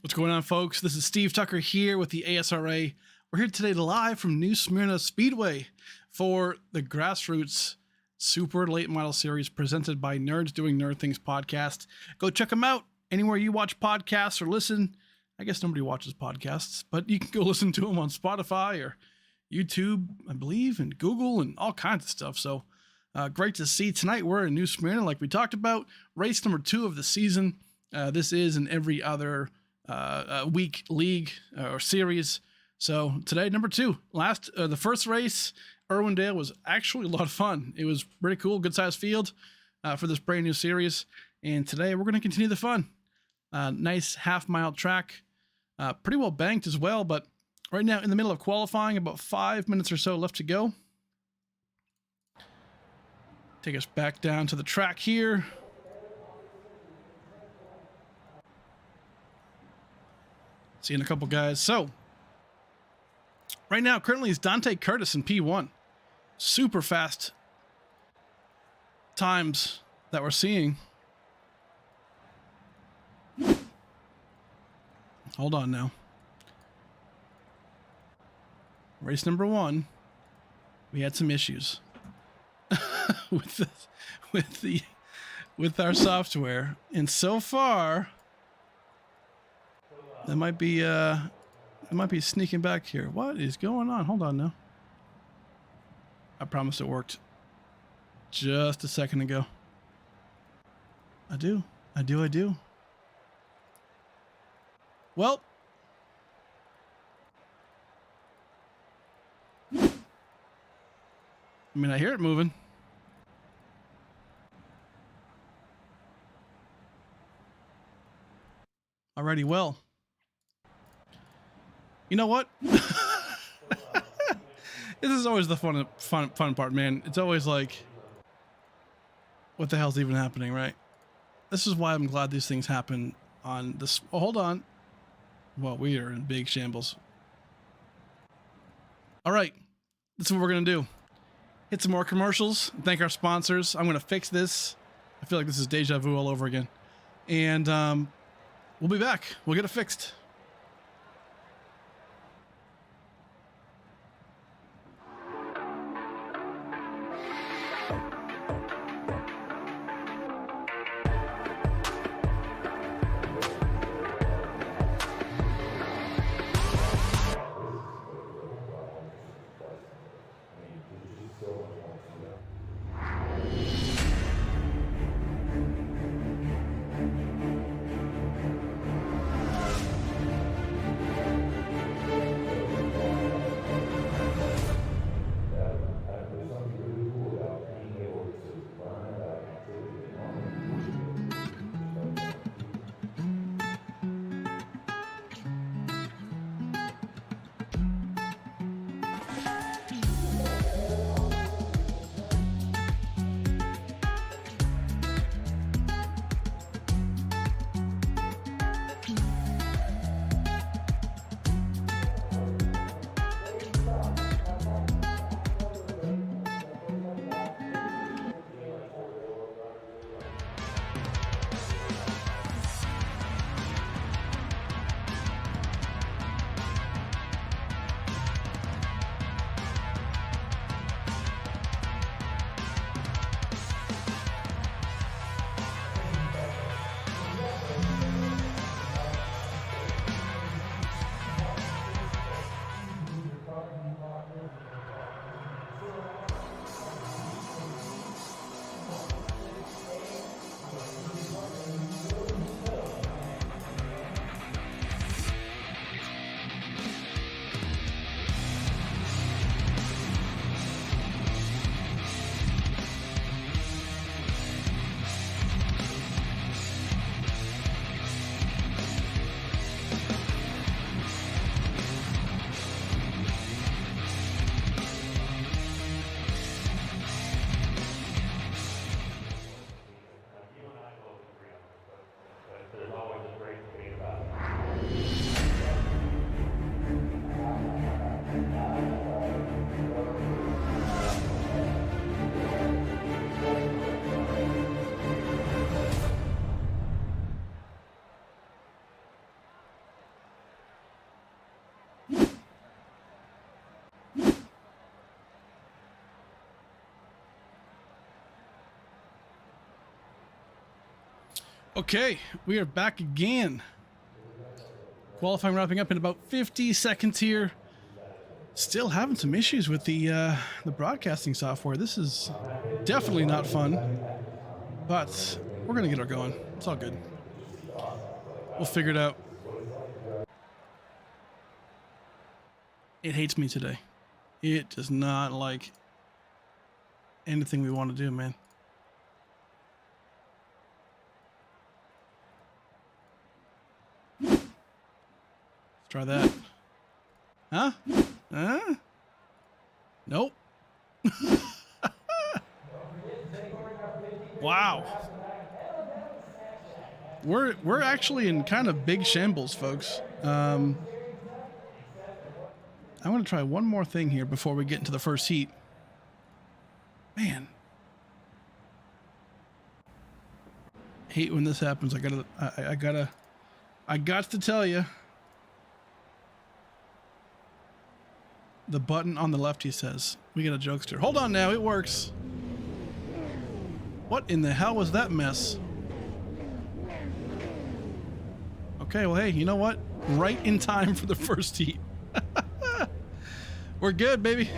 What's going on, folks? This is Steve Tucker here with the ASRA. We're here today live from New Smyrna Speedway for the Grassroots Super Late Model Series presented by Nerds Doing Nerd Things podcast. Go check them out anywhere you watch podcasts or listen. I guess nobody watches podcasts, but you can go listen to them on Spotify or YouTube, I believe, and Google and all kinds of stuff. So great to see. Tonight we're in New Smyrna, like we talked about. Race number 2 of the season. This is in every other week league or series. So today, number 2, the first race, Irwindale, was actually a lot of fun. It was pretty cool, good sized field for this brand new series. And today we're going to continue the fun. Nice half-mile track, pretty well banked as well, but right now in the middle of qualifying, about 5 minutes or so left to go. Take us back down to the track here. Seeing a couple guys. So, right now, currently is Dante Curtis in P1. Super fast times that we're seeing. Hold on now. Race number 1, we had some issues with our software, and so far. That might be sneaking back here. What is going on? Hold on now. I promise it worked just a second ago. I do. Well, I mean, I hear it moving. Alrighty, well. You know what? This is always the fun part, man. It's always like, what the hell's even happening, right? This is why I'm glad these things happen on this. Oh, hold on. Well, we are in big shambles. All right, this is what we're gonna do. Hit some more commercials. Thank our sponsors. I'm gonna fix this. I feel like this is deja vu all over again. And we'll be back. We'll get it fixed. Okay, we are back again. Qualifying wrapping up in about 50 seconds here. Still having some issues with the broadcasting software. This is definitely not fun, but we're gonna get her going. It's all good. We'll figure it out. It hates me today. It does not like anything we want to do, man. Let's try that. Huh? Huh? Nope. Wow. We're actually in kind of big shambles, folks. I'm going to try one more thing here before we get into the first heat. Man. Hate when this happens. I got to tell you. The button on the left, he says. We got a jokester. Hold on now, it works. What in the hell was that mess? Okay, well, hey, you know what? Right in time for the first heat. We're good, baby.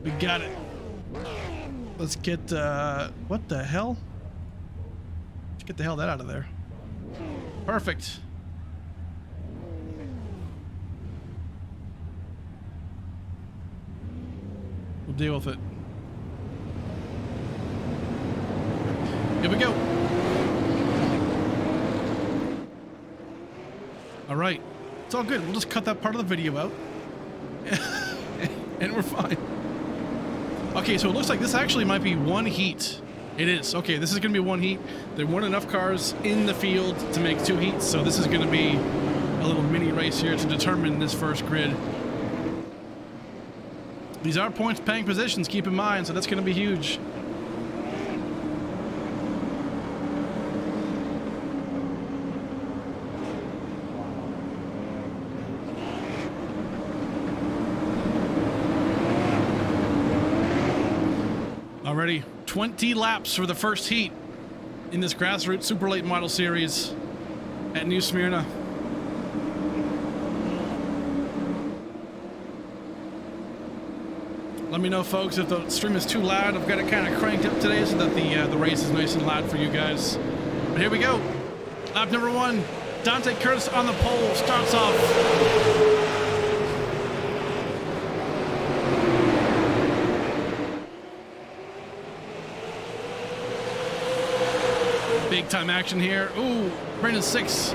We got it. Let's get, what the hell? Let's get the hell that out of there. Perfect. We'll deal with it. Here we go. All right. It's all good. We'll just cut that part of the video out. And we're fine. Okay, so it looks like this actually might be one heat. It is. Okay, this is going to be one heat. There weren't enough cars in the field to make two heats, so this is going to be a little mini race here to determine this first grid. These are points-paying positions, keep in mind, so that's going to be huge. Already 20 laps for the first heat in this Grassroots Super Late Model Series at New Smyrna. Let me know, folks, if the stream is too loud. I've got it kind of cranked up today so that the race is nice and loud for you guys. But here we go. Lap number one. Dante Curtis on the pole starts off. Big time action here. Ooh, Brandon 6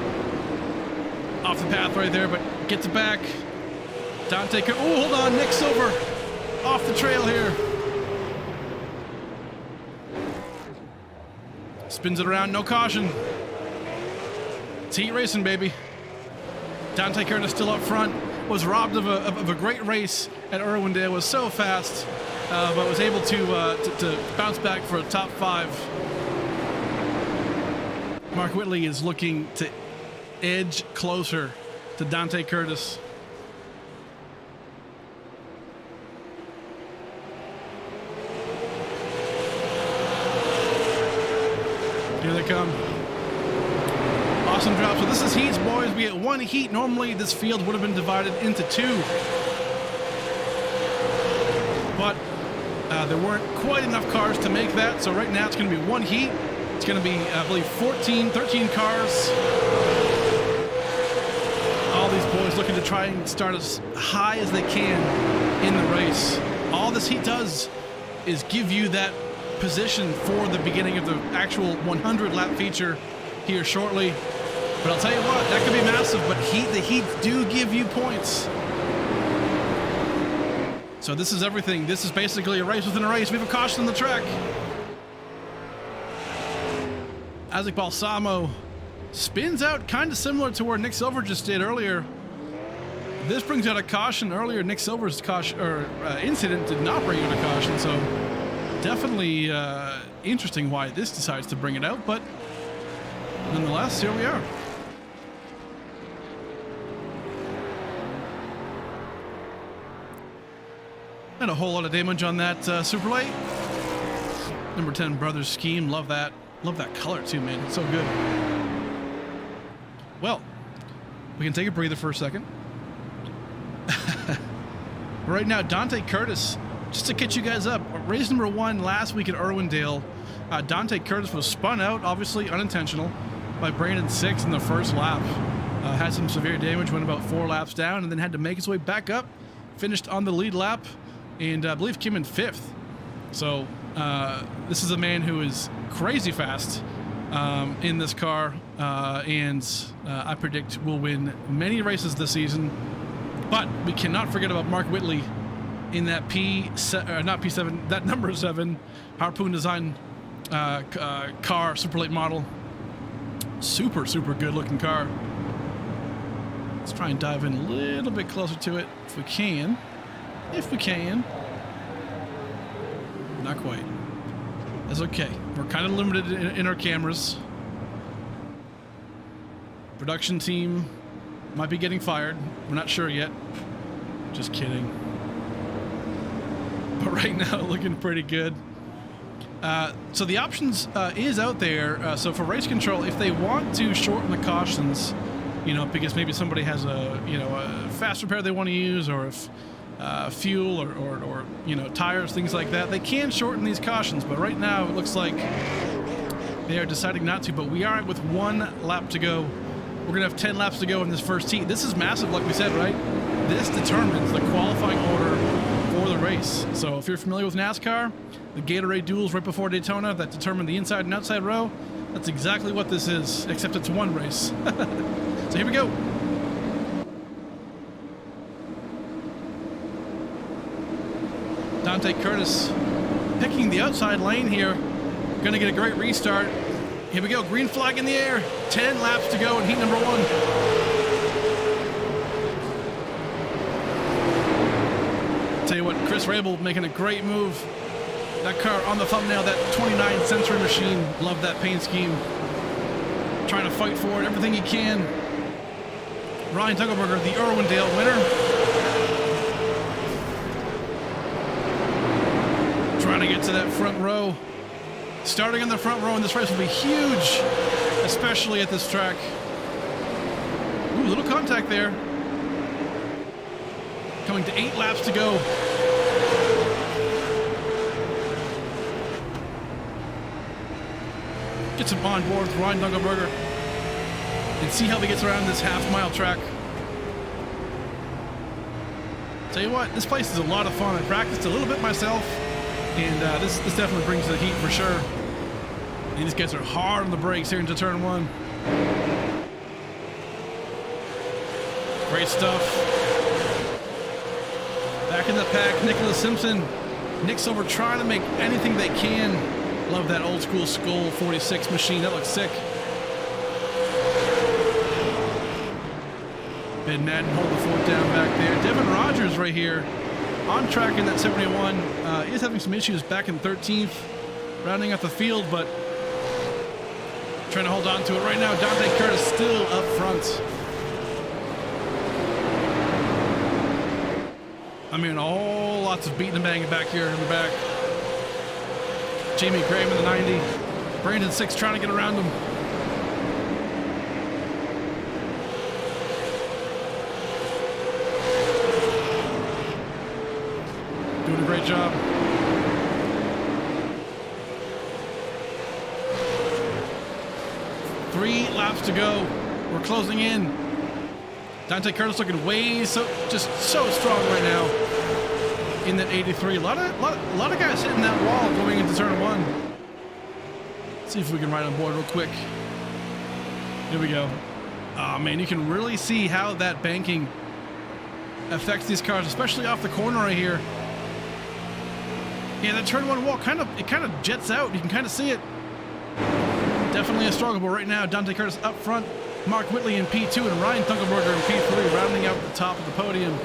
off the path right there, but gets it back. Dante Curtis. Ooh, hold on, Nick Silver off the trail here. Spins it around, no caution. It's heat racing, baby. Dante Curtis still up front. Was robbed of a great race at Irwindale. Was so fast, but was able to bounce back for a top 5. Mark Whitley is looking to edge closer to Dante Curtis. Here they come. Awesome drop. So this is heats, boys. We get one heat. Normally this field would have been divided into 2. But there weren't quite enough cars to make that. So right now it's going to be one heat. It's going to be, I believe, 13 cars. All these boys looking to try and start as high as they can in the race. All this heat does is give you that position for the beginning of the actual 100 lap feature here shortly. But I'll tell you what, that could be massive, but the heats do give you points. So this is everything. This is basically a race within a race. We have a caution on the track. Isaac Balsamo spins out kind of similar to where Nick Silver just did earlier. This brings out a caution. Earlier, Nick Silver's caution incident did not bring out a caution, so definitely interesting why this decides to bring it out, but nonetheless, here we are. And a whole lot of damage on that Super Late. Number 10 Brothers Scheme, love that. Love that color too, man. It's so good. Well, we can take a breather for a second. Right now, Dante Curtis, just to catch you guys up, race number 1 last week at Irwindale, Dante Curtis was spun out, obviously unintentional, by Brandon 6 in the first lap. Had some severe damage, went about 4 laps down, and then had to make his way back up, finished on the lead lap, and I believe came in 5th. So this is a man who is crazy fast in this car, and I predict will win many races this season. But we cannot forget about Mark Whitley in that not P7, that number 7 Harpoon Design car, super late model. Super good looking car. Let's try and dive in a little bit closer to it if we can. If we can. Not quite. That's okay. We're kind of limited in our cameras. Production team might be getting fired. We're not sure yet. Just kidding. But right now, looking pretty good. So the options is out there. So for race control, if they want to shorten the cautions, you know, because maybe somebody has a fast repair they want to use, or if fuel or you know, tires, things like that, they can shorten these cautions. But right now, it looks like they are deciding not to. But we are with 1 lap to go. We're going to have 10 laps to go in this first heat. This is massive, like we said, right? This determines the qualifying order for the race. So if you're familiar with NASCAR, the Gatorade duels right before Daytona that determine the inside and outside row, that's exactly what this is, except it's 1 race. So here we go. Dante Curtis picking the outside lane here. Gonna get a great restart. Here we go, green flag in the air. 10 laps to go in heat number 1. Tell you what, Chris Rabel making a great move. That car on the thumbnail, that 29 Century machine. Love that paint scheme. Trying to fight for it, everything he can. Ryan Dunkelberger, the Irwindale winner. Trying to get to that front row. Starting in the front row in this race will be huge, especially at this track. Ooh, little contact there. Coming to 8 laps to go. Gets him on board with Ryan Dunkelberger and see how he gets around this half-mile track. Tell you what, this place is a lot of fun. I practiced a little bit myself, and this definitely brings the heat for sure. And these guys are hard on the brakes here into turn 1. Great stuff. Back in the pack, Nicholas Simpson. Nick Silver trying to make anything they can. Love that old school Skull 46 machine. That looks sick. Ben Madden hold the fort down back there. Devin Rogers right here on track in that 71. Is having some issues back in 13th. Rounding up the field, but trying to hold on to it right now. Dante Curtis still up front. I mean, lots of beating and banging back here in the back. Jamie Graham in the 90. Brandon 6 trying to get around him. Doing a great job. Three laps to go. We're closing in. Dante Curtis looking just so strong right now in that 83. A lot of guys hitting that wall going into turn 1. Let's see if we can ride on board real quick. Here we go. Oh man, you can really see how that banking affects these cars, especially off the corner right here. Yeah, that turn 1 wall kind of jets out. You can kind of see it. Definitely a struggle, but right now Dante Curtis up front, Mark Whitley in P2, and Ryan Dunkelberger in P3, rounding out the top of the podium.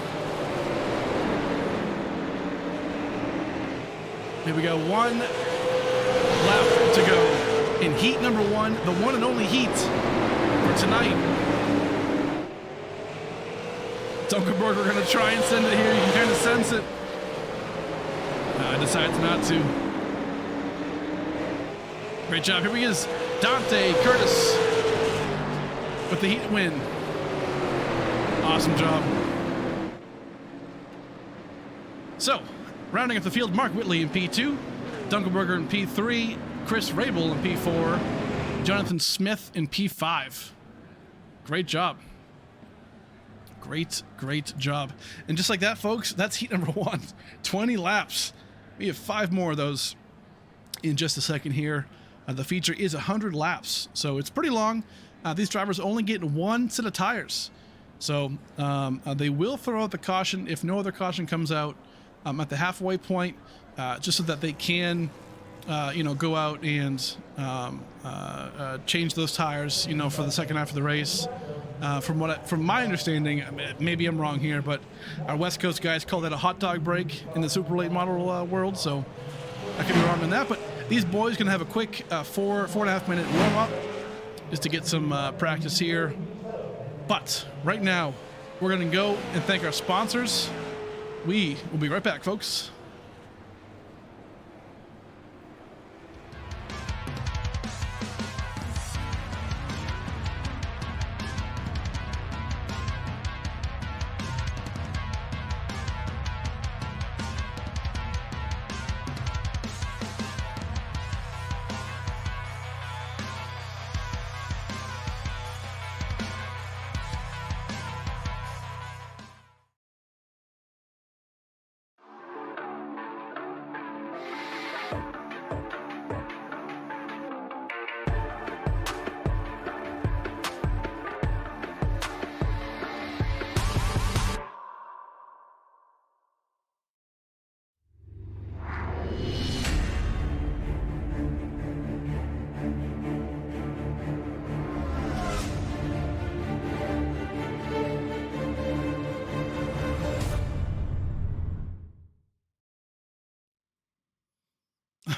Here we go, 1 lap to go in heat number 1, the one and only heat for tonight. Dunkelberger gonna try and send it here. You can kind of sense it. Decides not to. Great job. Here he is, Dante Curtis with the heat win. Awesome job. So, rounding up the field, Mark Whitley in P2, Dunkelberger in P3, Chris Rabel in P4, Jonathan Smith in P5. Great job. Great job. And just like that, folks, that's heat number 1. 20 laps. We have 5 more of those in just a second here. The feature is 100 laps, so it's pretty long. These drivers only get 1 set of tires. So they will throw out the caution if no other caution comes out at the halfway point, just so that they can, go out and change those tires, for the second half of the race. From my understanding, maybe I'm wrong here, but our West Coast guys call that a hot dog break in the super late model world. So I could be wrong on that, but these boys gonna have a quick 4.5 minute warm up just to get some practice here. But right now, we're gonna go and thank our sponsors. We will be right back, folks.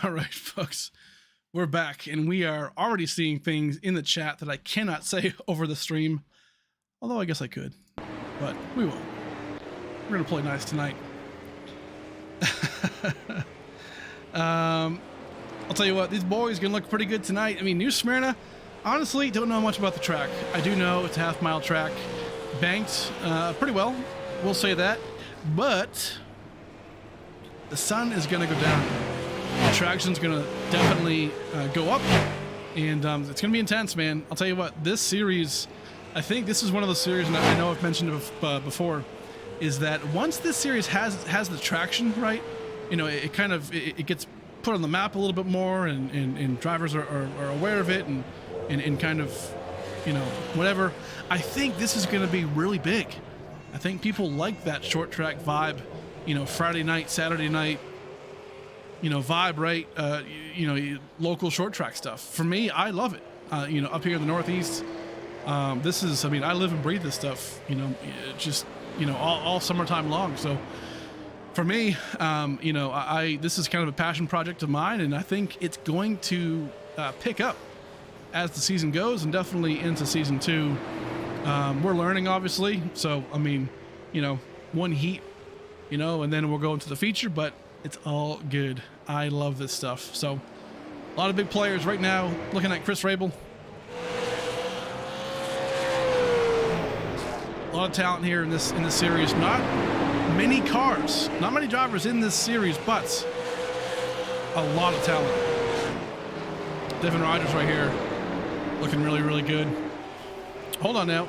All right, folks, we're back, and we are already seeing things in the chat that I cannot say over the stream, although I guess I could, but we won't. We're gonna play nice tonight. I'll tell you what, these boys are gonna look pretty good tonight. I mean, New Smyrna, honestly, don't know much about the track. I do know it's a half-mile track, banked pretty well, we'll say that, but the sun is gonna go down. The traction's gonna definitely go up, and it's gonna be intense, man. I'll tell you what, this series, I think this is one of those series, and I know I've mentioned it before, is that once this series has the traction right, it kind of it gets put on the map a little bit more, and drivers are aware of it, and kind of, whatever. I think this is gonna be really big. I think people like that short track vibe, Friday night, Saturday night, vibe, right? Local short track stuff. For me, I love it. Up here in the Northeast, this is, I live and breathe this stuff, just, all summertime long. So for me, this is kind of a passion project of mine, and I think it's going to pick up as the season goes, and definitely into season 2. We're learning, obviously. So, one heat, and then we'll go into the feature, but it's all good. I love this stuff. So, a lot of big players right now. Looking at Chris Rabel. A lot of talent here in this series. Not many cars, not many drivers in this series, but a lot of talent. Devin Rogers right here, looking really, really good. Hold on now,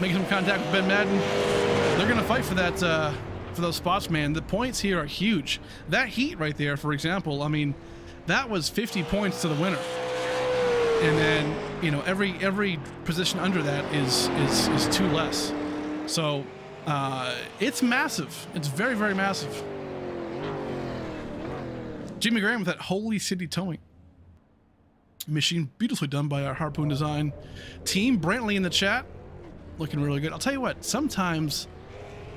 making some contact with Ben Madden. They're gonna fight for that. For those spots, man. The points here are huge. That heat right there, for example, that was 50 points to the winner, and then every position under that is 2 less. So it's massive. It's very, very massive. Jimmy Graham with that Holy City Towing machine, beautifully done by our Harpoon Design team. Brantley in the chat, looking really good. I'll tell you what, sometimes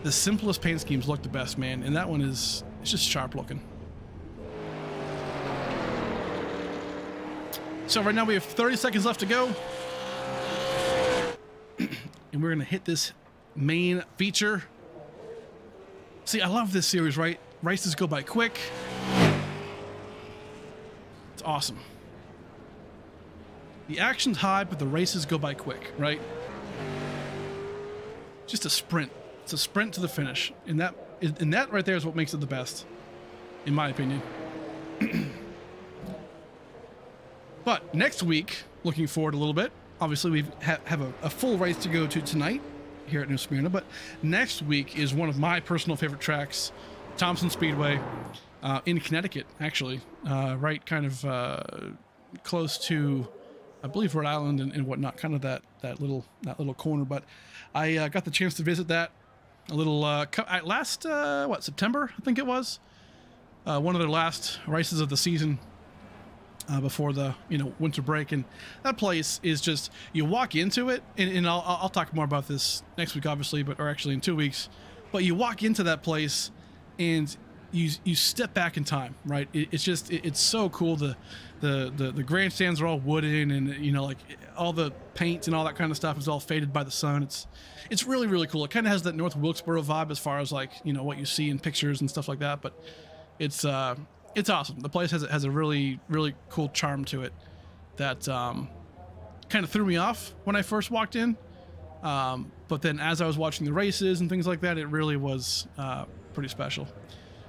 the simplest paint schemes look the best, man, and that one it's just sharp looking. So right now we have 30 seconds left to go, and we're gonna hit this main feature. See, I love this series, right? Races go by quick. It's awesome. The action's high, but the races go by quick, right? Just a sprint. It's a sprint to the finish. And that right there is what makes it the best, in my opinion. But next week, looking forward a little bit. Obviously, we have a full race to go to tonight here at New Smyrna. But next week is one of my personal favorite tracks, Thompson Speedway, in Connecticut, actually. Right kind of close to, I believe, Rhode Island and whatnot, kind of that little corner. But I got the chance to visit that a little last September, I think it was. One of their last races of the season before the winter break. And that place is just, you walk into it, and I'll talk more about this next week, obviously, or actually in 2 weeks. But you walk into that place and you step back in time, right? It's so cool. The grandstands are all wooden, and like all the paint and all that kind of stuff is all faded by the sun. It's really, really cool. It kind of has that North Wilkesboro vibe as far as like what you see in pictures and stuff like that. But it's awesome. The place has a really, really cool charm to it that kind of threw me off when I first walked in. But then as I was watching the races and things like that, it really was pretty special.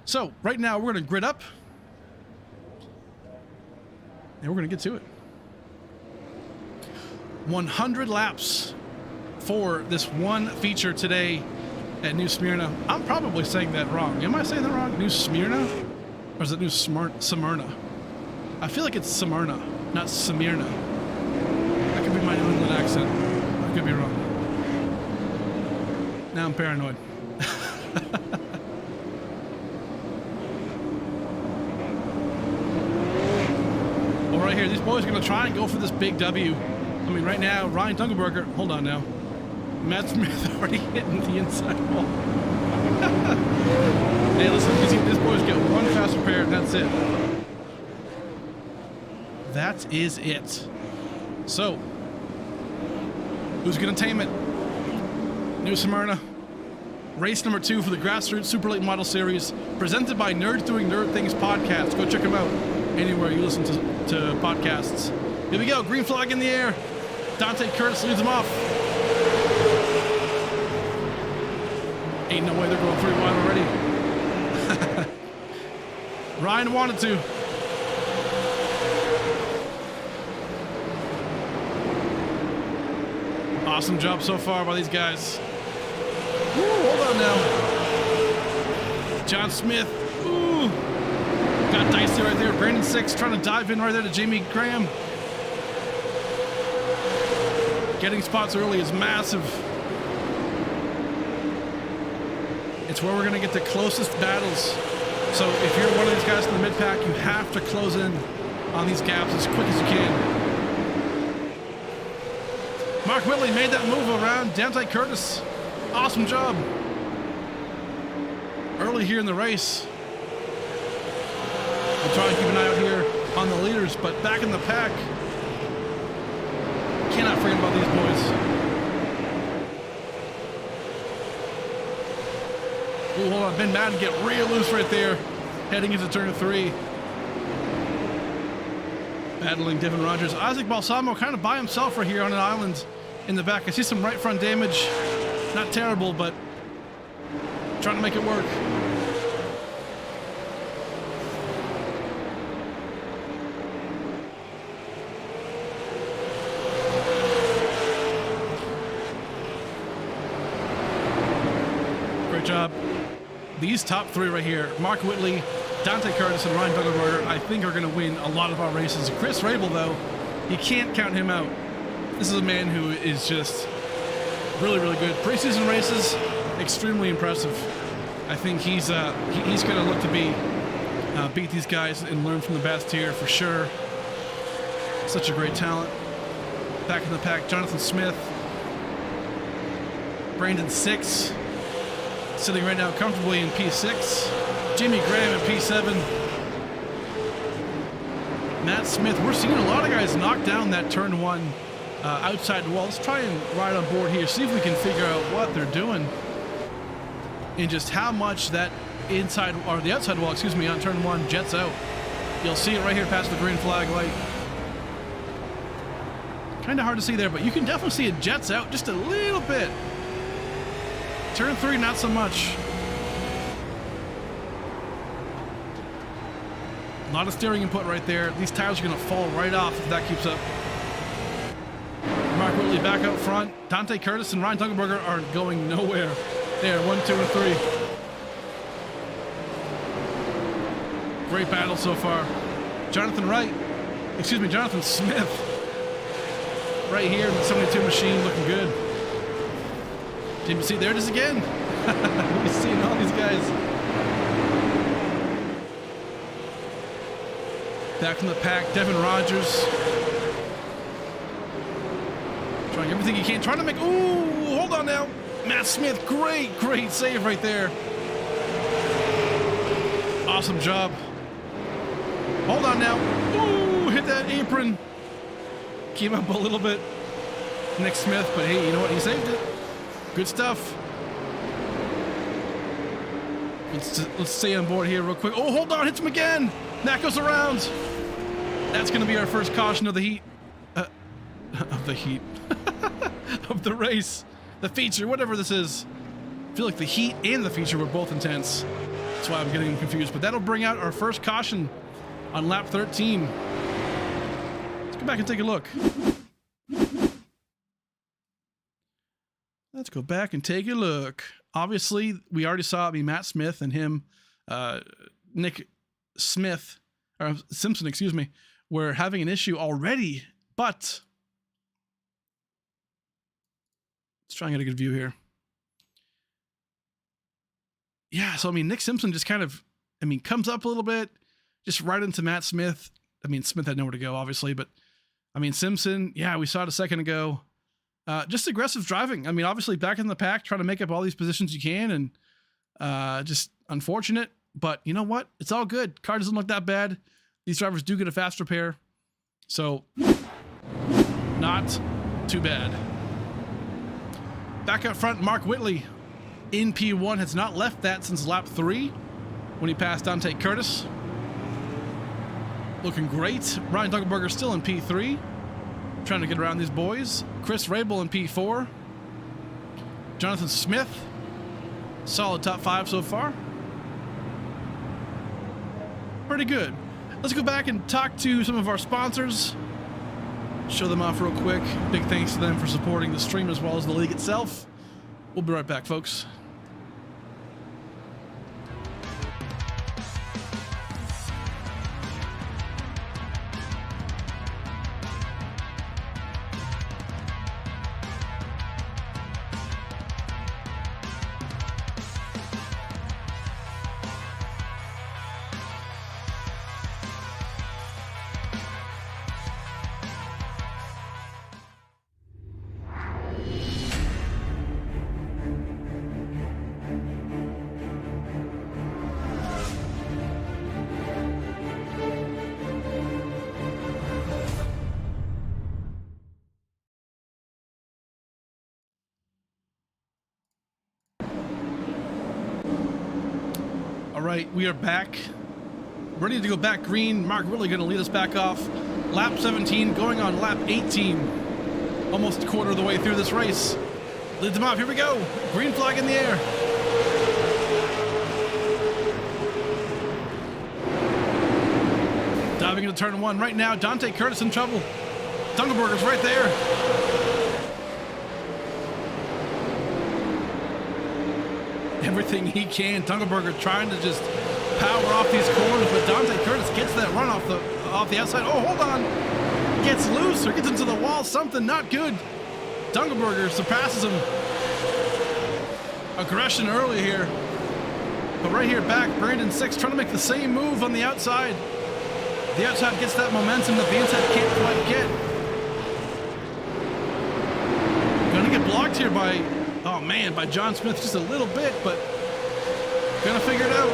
So right now we're going to grid up and we're going to get to it. 100 laps for this one feature today at New Smyrna. I'm probably saying that wrong. Am I saying that wrong? New Smyrna? Or is it New Smyrna? I feel like it's Smyrna, not Smyrna. That could be my New England accent. I could be wrong. Now I'm paranoid. Well, right here, these boys are going to try and go for this big W. I mean, right now, Ryan Dunkelberger, hold on now. Matt Smith already hitting the inside wall. Hey, listen, you see this boys get one fast repair, and that's it. That is it. So, who's going to tame it? New Smyrna. Race number 2 for the Grassroots Super Late Model Series, presented by Nerds Doing Nerd Things podcast. Go check them out anywhere you listen to podcasts. Here we go. Green flag in the air. Dante Curtis leads them off. Ain't no way they're going 3 wide already. Ryan wanted to. Awesome job so far by these guys. Woo, hold on now. John Smith. Ooh. Got dicey right there. Brandon 6 trying to dive in right there to Jamie Graham. Getting spots early is massive. It's where we're going to get the closest battles. So if you're one of these guys in the mid-pack, you have to close in on these gaps as quick as you can. Mark Whitley made that move around Dante Curtis. Awesome job. Early here in the race. We'll try and keep an eye out here on the leaders, but back in the pack, cannot forget about these boys. Ooh, hold on, Ben Madden get real loose right there, heading into turn 3. Battling Devin Rogers. Isaac Balsamo kind of by himself right here on an island in the back. I see some right front damage. Not terrible, but trying to make it work. Great job. These top 3 right here, Mark Whitley, Dante Curtis, and Ryan Dunkelberger, I think are going to win a lot of our races. Chris Rabel, though, you can't count him out. This is a man who is just really, really good. Preseason races, extremely impressive. I think he's going to look to beat these guys and learn from the best here for sure. Such a great talent. Back in the pack, Jonathan Smith, Brandon 6, sitting right now comfortably in P6. Jimmy Graham in P7. Matt Smith. We're seeing a lot of guys knock down that turn 1 outside wall. Let's try and ride on board here, see if we can figure out what they're doing and just how much that inside, or the outside wall, excuse me, on turn 1 jets out. You'll see it right here past the green flag light. Kind of hard to see there, but you can definitely see it jets out just a little bit. Turn 3, not so much. A lot of steering input right there. These tires are going to fall right off if that keeps up. Mark Whitley back out front. Dante Curtis and Ryan Dunkelberger are going nowhere. There, 1, 2, and 3. Great battle so far. Jonathan Smith. Right here in the 72 machine, looking good. See, there it is again. You're seeing all these guys. Back in the pack, Devin Rogers. Trying everything he can, trying to make, ooh, hold on now. Matt Smith, great save right there. Awesome job. Hold on now. Ooh, hit that apron. Came up a little bit. Nick Smith, but hey, you know what? He saved it. Good stuff. Let's stay on board here real quick. Oh, hold on, hits him again. That goes around. That's going to be our first caution of the heat. Of the race. The feature, whatever this is. I feel like the heat and the feature were both intense. That's why I'm getting confused. But that'll bring out our first caution on lap 13. Let's go back and take a look. Let's go back and take a look. Obviously, we already saw Matt Smith and him, Nick Smith, or Simpson, excuse me, were having an issue already, but let's try and get a good view here. Yeah, so, Nick Simpson just kind of, comes up a little bit, just right into Matt Smith. Smith had nowhere to go, obviously, but, Simpson, yeah, we saw it a second ago. Just aggressive driving. Obviously back in the pack, trying to make up all these positions you can, and just unfortunate. But you know what? It's all good. Car doesn't look that bad. These drivers do get a fast repair. So, not too bad. Back up front, Mark Whitley in P1 has not left that since lap 3 when he passed Dante Curtis. Looking great. Ryan Dunkelberger still in P3. Trying to get around these boys. Chris Rabel in P4. Jonathan Smith. Solid top 5 so far. Pretty good. Let's go back and talk to some of our sponsors. Show them off real quick. Big thanks to them for supporting the stream as well as the league itself. We'll be right back, folks. All right, we are back. Ready to go back green. Mark really going to lead us back off. Lap 17, going on lap 18. Almost a quarter of the way through this race. Leads them off. Here we go. Green flag in the air. Diving into turn 1 right now. Dante Curtis in trouble. Dunkelberger's right there. Everything he can. Dunkelberger trying to just power off these corners, but Dante Curtis gets that run off the outside. Oh, hold on. Gets loose or gets into the wall. Something not good. Dunkelberger surpasses him. Aggression early here. But right here back, Brandon Six trying to make the same move on the outside. The outside gets that momentum that the inside can't quite get. Gonna get blocked here by, oh man, by John Smith just a little bit, but gonna figure it out.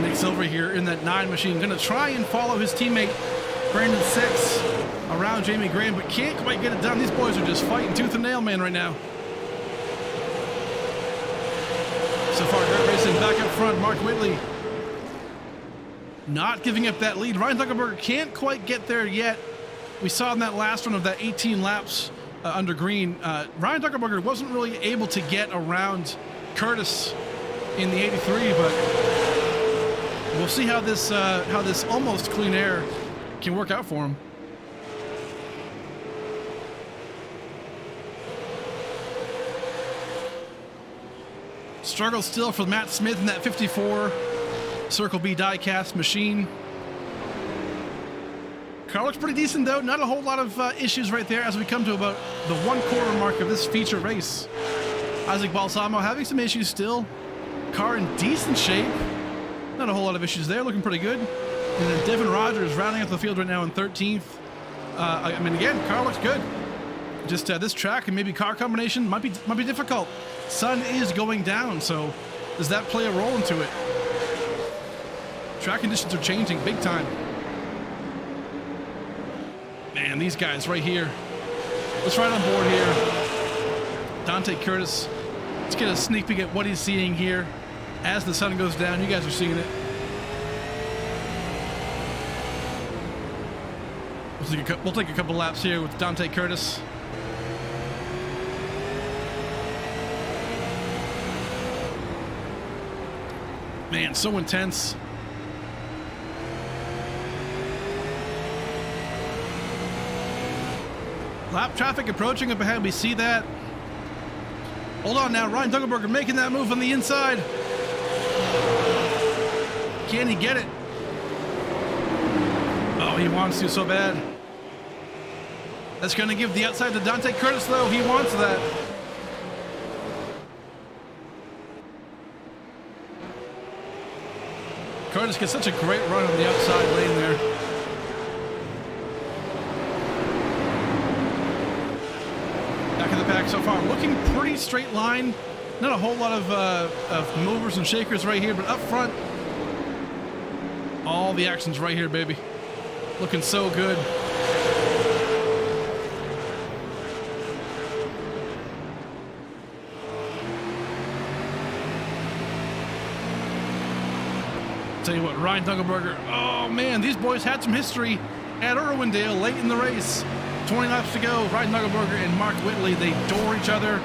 Nick Silver here in that 9 machine, gonna try and follow his teammate Brandon 6 around Jamie Graham, but can't quite get it done. These boys are just fighting tooth and nail, man, right now. So far, Dirt Racing back up front. Mark Whitley not giving up that lead. Ryan Zuckerberger can't quite get there yet. We saw in that last one of that 18 laps under green, Ryan Zuckerberger wasn't really able to get around Curtis in the 83, but we'll see how this almost clean air can work out for him. Struggle still for Matt Smith in that 54 Circle B diecast machine. Car looks pretty decent though. Not a whole lot of issues right there as we come to about the 1/4 mark of this feature race. Isaac Balsamo having some issues still. Car in decent shape. Not a whole lot of issues there. Looking pretty good. And then Devin Rogers rounding up the field right now in 13th. I mean, again, car looks good. Just this track and maybe car combination might be difficult. Sun is going down, so does that play a role into it? Track conditions are changing big time. Man, these guys right here. Let's ride on board here. Dante Curtis. Let's get a sneak peek at what he's seeing here as the sun goes down. You guys are seeing it. We'll take a couple laps here with Dante Curtis. Man, so intense. Lap traffic approaching up ahead. We see that. Hold on now. Ryan Zuckerberger making that move on the inside. Can he get it? Oh, he wants to so bad. That's going to give the outside to Dante Curtis, though. He wants that. Curtis gets such a great run on the outside lane there. Back in the pack so far. Looking pretty straight line. Not a whole lot of movers and shakers right here, but up front, all the action's right here, baby. Looking so good. Tell you what, Ryan Dunkelberger, oh man, these boys had some history at Irwindale late in the race. 20 laps to go. Ryan Dunkelberger and Mark Whitley, they door each other.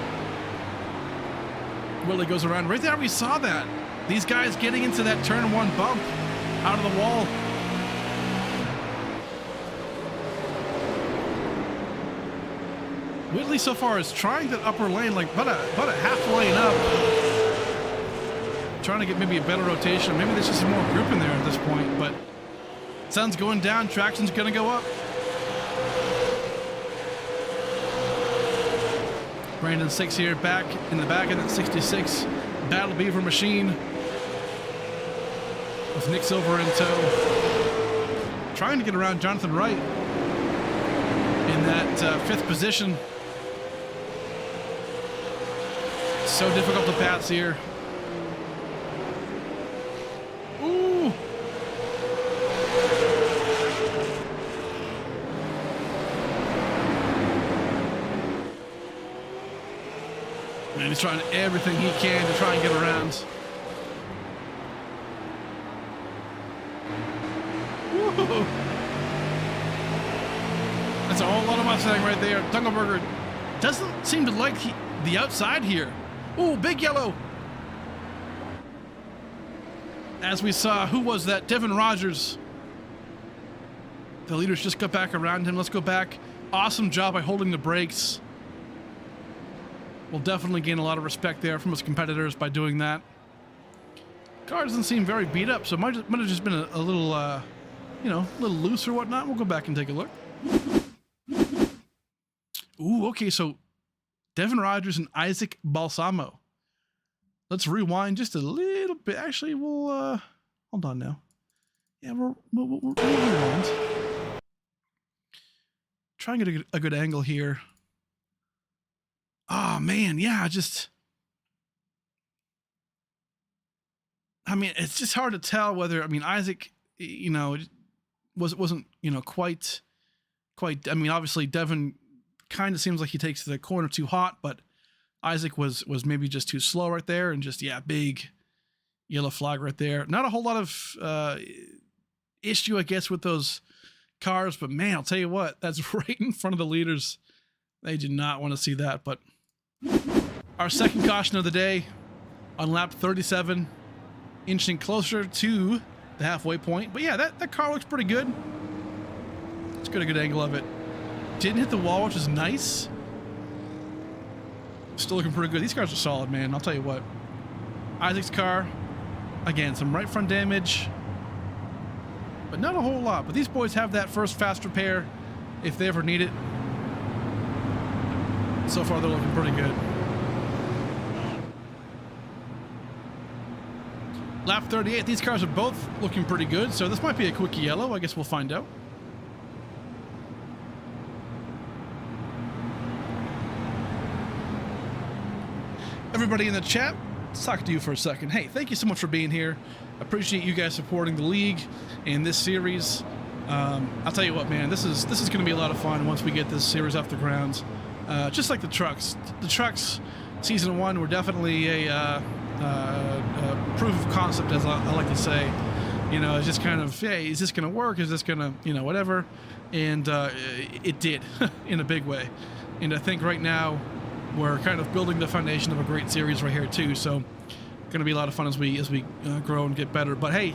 Whitley goes around. Right there, we saw that. These guys getting into that turn one bump out of the wall. Whitley so far is trying that upper lane, like about a half lane up. Trying to get maybe a better rotation. Maybe there's just some more grip in there at this point, but sun's going down, traction's gonna go up. Brandon 6 here, back in the back of that 66 Battle Beaver machine with Nick Silver in tow. Trying to get around Jonathan Wright in that 5th position. So difficult to pass here. Ooh. Man, he's trying everything he can to try and get around. Woo. That's a whole lot of Mustang right there. Dunkelberger doesn't seem to like the outside here. Ooh, big yellow. As we saw, who was that? Devin Rogers. The leaders just got back around him. Let's go back. Awesome job by holding the brakes. We'll definitely gain a lot of respect there from his competitors by doing that. Car doesn't seem very beat up, so it might have just been a little, you know, a little loose or whatnot. We'll go back and take a look. Ooh, okay, so Devin Rogers and Isaac Balsamo. Let's rewind just a little bit. Actually, we'll hold on now. Yeah, we'll rewind. Try and get a good angle here. Oh man, yeah, I mean, it's just hard to tell whether, I mean, Isaac, you know, wasn't, you know, quite. I mean, obviously Devin kind of seems like he takes the corner too hot, but Isaac was maybe just too slow right there, and just, yeah, big yellow flag right there. Not a whole lot of issue, I guess, with those cars, but man, I'll tell you what, that's right in front of the leaders. They did not want to see that. But our second caution of the day on lap 37, inching closer to the halfway point. But yeah, that car looks pretty good. Let's get a good angle of it. Didn't hit the wall, which is nice. Still looking pretty good. These cars are solid, man. I'll tell you what. Isaac's car, again, some right front damage, but not a whole lot. But these boys have that first fast repair if they ever need it. So far, they're looking pretty good. Lap 38, these cars are both looking pretty good, so this might be a quick yellow. I guess we'll find out. Everybody in the chat, let's talk to you for a second. Hey, thank you so much for being here. Appreciate you guys supporting the league and this series. I'll tell you what, man, this is going to be a lot of fun once we get this series off the ground. Just like the trucks. The trucks, season 1, were definitely a proof of concept, as I like to say. You know, it's just kind of, hey, is this going to work? Is this going to, you know, whatever? And it did in a big way. And I think right now we're kind of building the foundation of a great series right here too. So going to be a lot of fun as we grow and get better. But hey,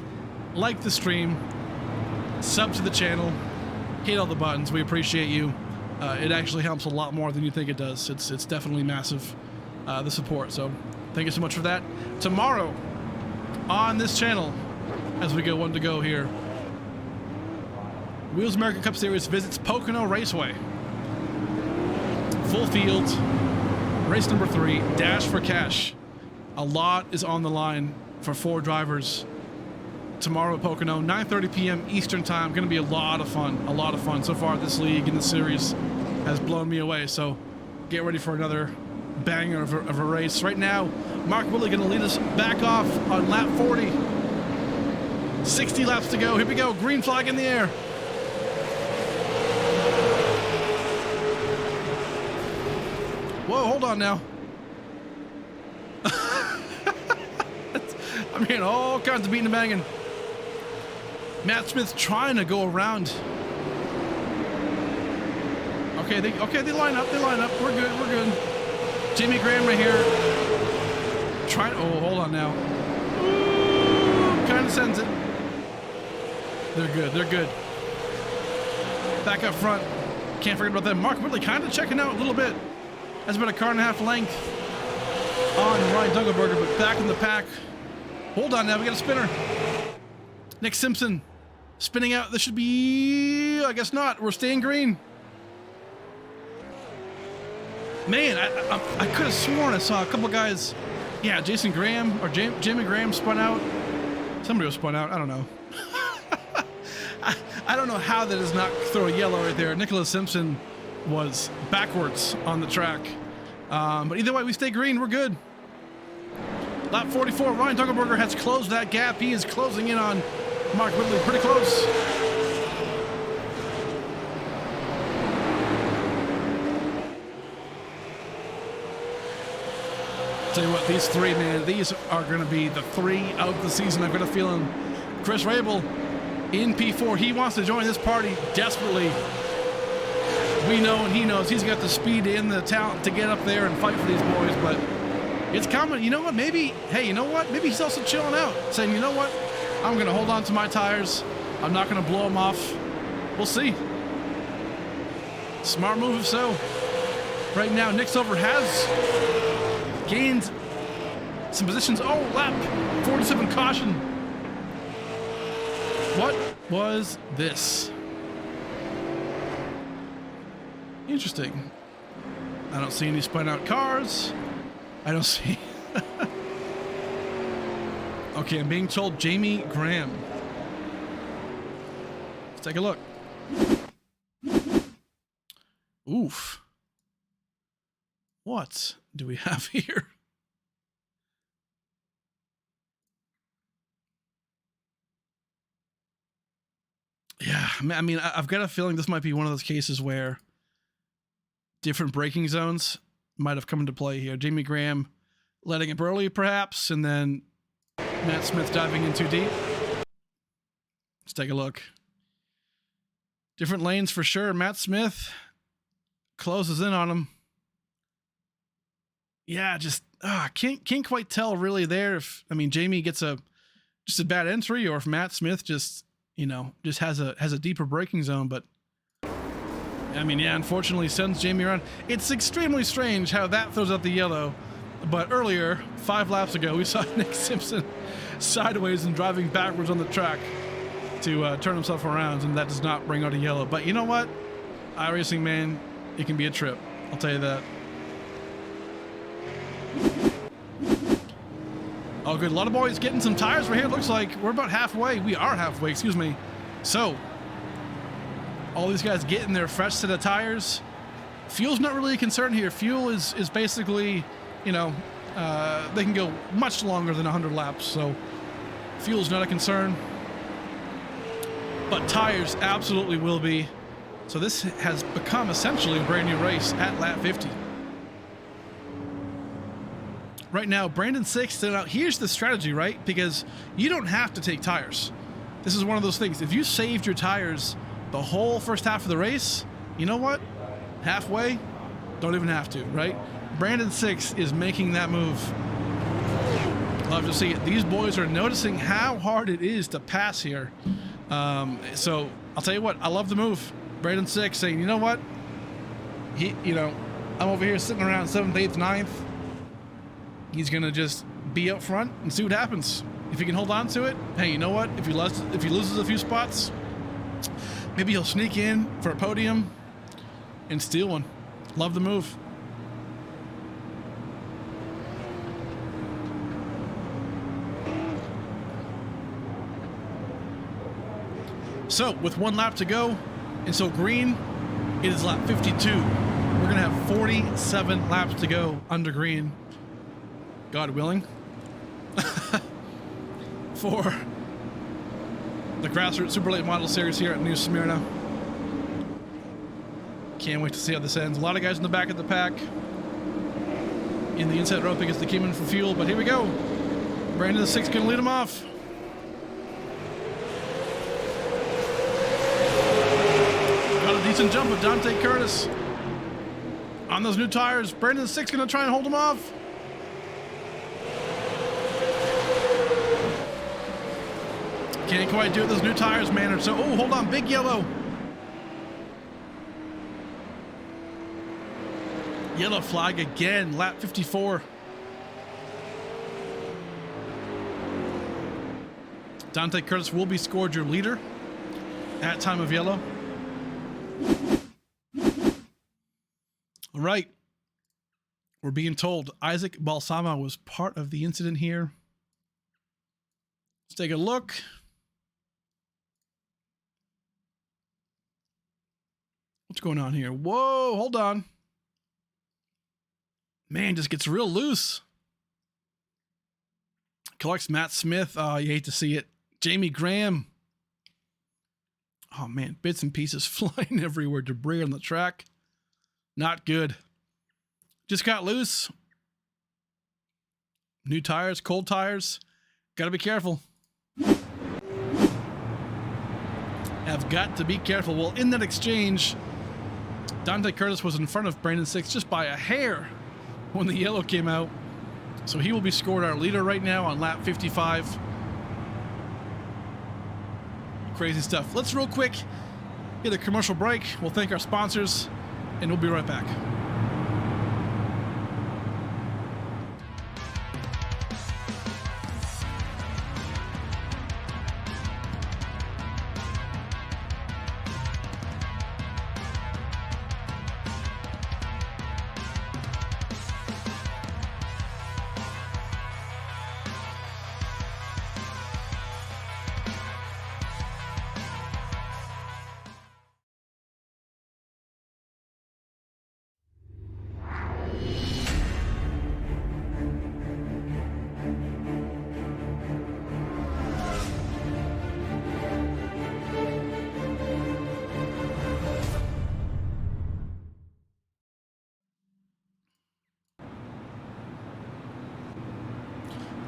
like the stream, sub to the channel, hit all the buttons. We appreciate you. It actually helps a lot more than you think it does. It's definitely massive, the support. So thank you so much for that. Tomorrow on this channel, as we go one to go here, Wheels America Cup Series visits Pocono Raceway. Full field, race number 3, Dash for Cash. A lot is on the line for 4 drivers tomorrow at Pocono, 9:30 p.m. Eastern time. Going to be a lot of fun. A lot of fun. So far, this league and the series has blown me away. So get ready for another banger of a race. Right now, Mark Willie going to lead us back off on lap 40. 60 laps to go. Here we go. Green flag in the air. Whoa, hold on now. I'm hearing all kinds of beating and banging. Matt Smith's trying to go around. Okay, they line up. We're good. Jamie Graham right here. Oh, hold on now. Kind of sends it. They're good. Back up front. Can't forget about that. Mark Whitley kind of checking out a little bit. That's about a car and a half length on Ryan Dunkelberger, but back in the pack. Hold on now, we got a spinner. Nick Simpson spinning out. This should be, I guess not. We're staying green. Man, I could have sworn I saw a couple guys. Yeah, Jason Graham or Jamie Graham spun out. Somebody was spun out. I don't know. I don't know how that does not throw a yellow right there. Nicholas Simpson was backwards on the track. But either way, we stay green. We're good. Lap 44, Ryan Dunkelberger has closed that gap. He is closing in on Mark Whitley. Pretty close. Tell you what, these 3, man, these are going to be the 3 of the season. I've got a feeling Chris Rabel in P4, he wants to join this party desperately. We know and he knows he's got the speed and the talent to get up there and fight for these boys, but it's coming. You know what? Maybe, hey, you know what? Maybe he's also chilling out, saying, you know what? I'm going to hold on to my tires. I'm not going to blow them off. We'll see. Smart move if so. Right now, Nick Silver has gained some positions. Oh, lap 47 caution. What was this? Interesting. I don't see any spun out cars. I don't see. Okay, I'm being told Jamie Graham. Let's take a look. Oof. What do we have here? Yeah. I mean, I've got a feeling this might be one of those cases where different braking zones might have come into play here. Jamie Graham letting it early, perhaps, and then Matt Smith diving in too deep. Let's take a look. Different lanes for sure. Matt Smith closes in on him. Yeah, just can't quite tell really there if, I mean, Jamie gets just a bad entry, or if Matt Smith just has a deeper braking zone. But I mean, yeah, unfortunately sends Jamie around. It's extremely strange how that throws out the yellow. But earlier, 5 laps ago, we saw Nick Simpson sideways and driving backwards on the track to turn himself around, and that does not bring out a yellow. But you know what? iRacing, man, it can be a trip. I'll tell you that. Oh, good. A lot of boys getting some tires right here. Looks like we're about halfway. We are halfway, excuse me. So, all these guys getting their fresh set of tires. Fuel's not really a concern here. Fuel is basically, they can go much longer than 100 laps. So, fuel's not a concern. But tires absolutely will be. So this has become essentially a brand new race at lap 50. Right now, Brandon 6, now here's the strategy, right? Because you don't have to take tires. This is one of those things. If you saved your tires the whole first half of the race, you know what? Halfway, don't even have to, right? Brandon 6 is making that move. Love to see it. These boys are noticing how hard it is to pass here. So I'll tell you what, I love the move. Brandon 6 saying, you know what? I'm over here sitting around 7th, 8th, 9th. He's going to just be up front and see what happens. If he can hold on to it, hey, you know what? If he loses a few spots, maybe he'll sneak in for a podium and steal one. Love the move. So, with 1 lap to go, and so green, it is lap 52. We're going to have 47 laps to go under green. God willing. For the Grassroots Super Late Model Series here at New Smyrna. Can't wait to see how this ends. A lot of guys in the back of the pack in the inside row because they came in for fuel, but here we go. Brandon 6 going to lead them off. Got a decent jump with Dante Curtis on those new tires. Brandon 6 going to try and hold him off. Can't quite do it. Those new tires, man. So, oh, hold on. Big yellow. Yellow flag again. Lap 54. Dante Curtis will be scored your leader at time of yellow. All right. We're being told Isaac Balsama was part of the incident here. Let's take a look. What's going on here? Whoa, hold on. Man, just gets real loose. Collects Matt Smith. Oh, you hate to see it. Jamie Graham. Oh, man, bits and pieces flying everywhere. Debris on the track. Not good. Just got loose. New tires, cold tires. Got to be careful. Have got to be careful. Well, in that exchange, Dante Curtis was in front of Brandon 6 just by a hair when the yellow came out. So he will be scored our leader right now on lap 55. Crazy stuff. Let's real quick get a commercial break. We'll thank our sponsors, and we'll be right back. . 。 . 。 . 。 . 。 . 。 . 。 . 。 . 。 . 。 . 。 . 。 . 。 . 。 . 。 。 . 。 。 。 。 。 。 。 。 。 。 . 。 。 。 。 。 。 。 。 。 。 . 。 。 . 。 . 。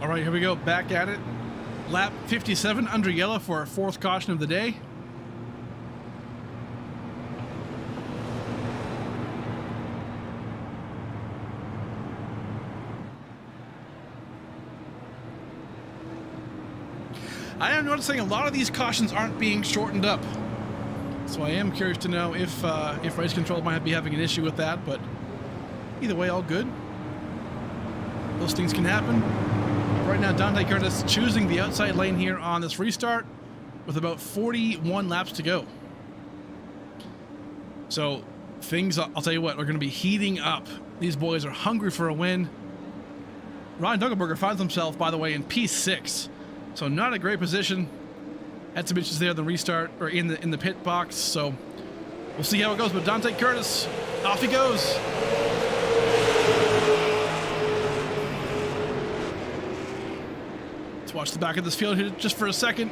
All right, here we go. Back at it. Lap 57 under yellow for our 4th caution of the day. I am noticing a lot of these cautions aren't being shortened up. So I am curious to know if race control might be having an issue with that, but either way, all good. Those things can happen. Right now, Dante Curtis choosing the outside lane here on this restart with about 41 laps to go. So things, I'll tell you what, are going to be heating up. These boys are hungry for a win. Ryan Dunkelberger finds himself, by the way, in P6. So not a great position. Had some issues there in the restart, or in the pit box. So we'll see how it goes. But Dante Curtis, off he goes. Let's watch the back of this field here just for a second.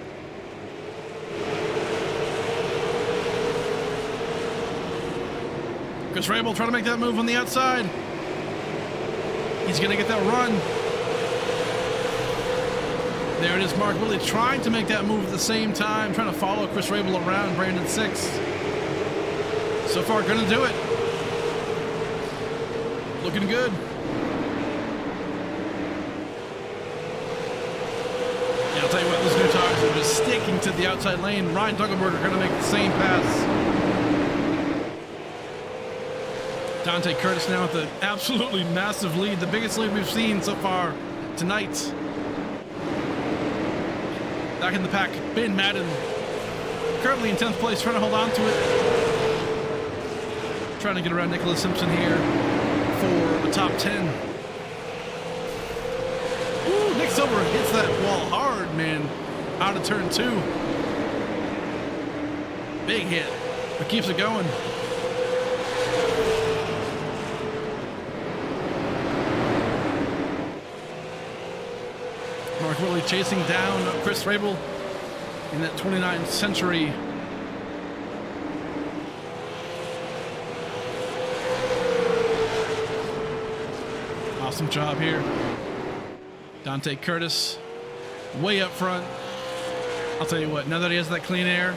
Chris Rabel trying to make that move on the outside. He's going to get that run. There it is, Mark Whitley trying to make that move at the same time, trying to follow Chris Rabel around, Brandon 6th. So far, going to do it. Looking good. Yeah, I'll tell you what, those new tires are just sticking to the outside lane. Ryan Dunkelberger going to make the same pass. Dante Curtis now with an absolutely massive lead, the biggest lead we've seen so far tonight. Back in the pack, Ben Madden, currently in 10th place, trying to hold on to it. Trying to get around Nicholas Simpson here for the top 10. Ooh, Nick Silver hits that wall hard, man, out of turn 2. Big hit, but keeps it going. Mark Whitley chasing down Chris Rabel in that 29th century. Awesome job here. Dante Curtis way up front. I'll tell you what, now that he has that clean air,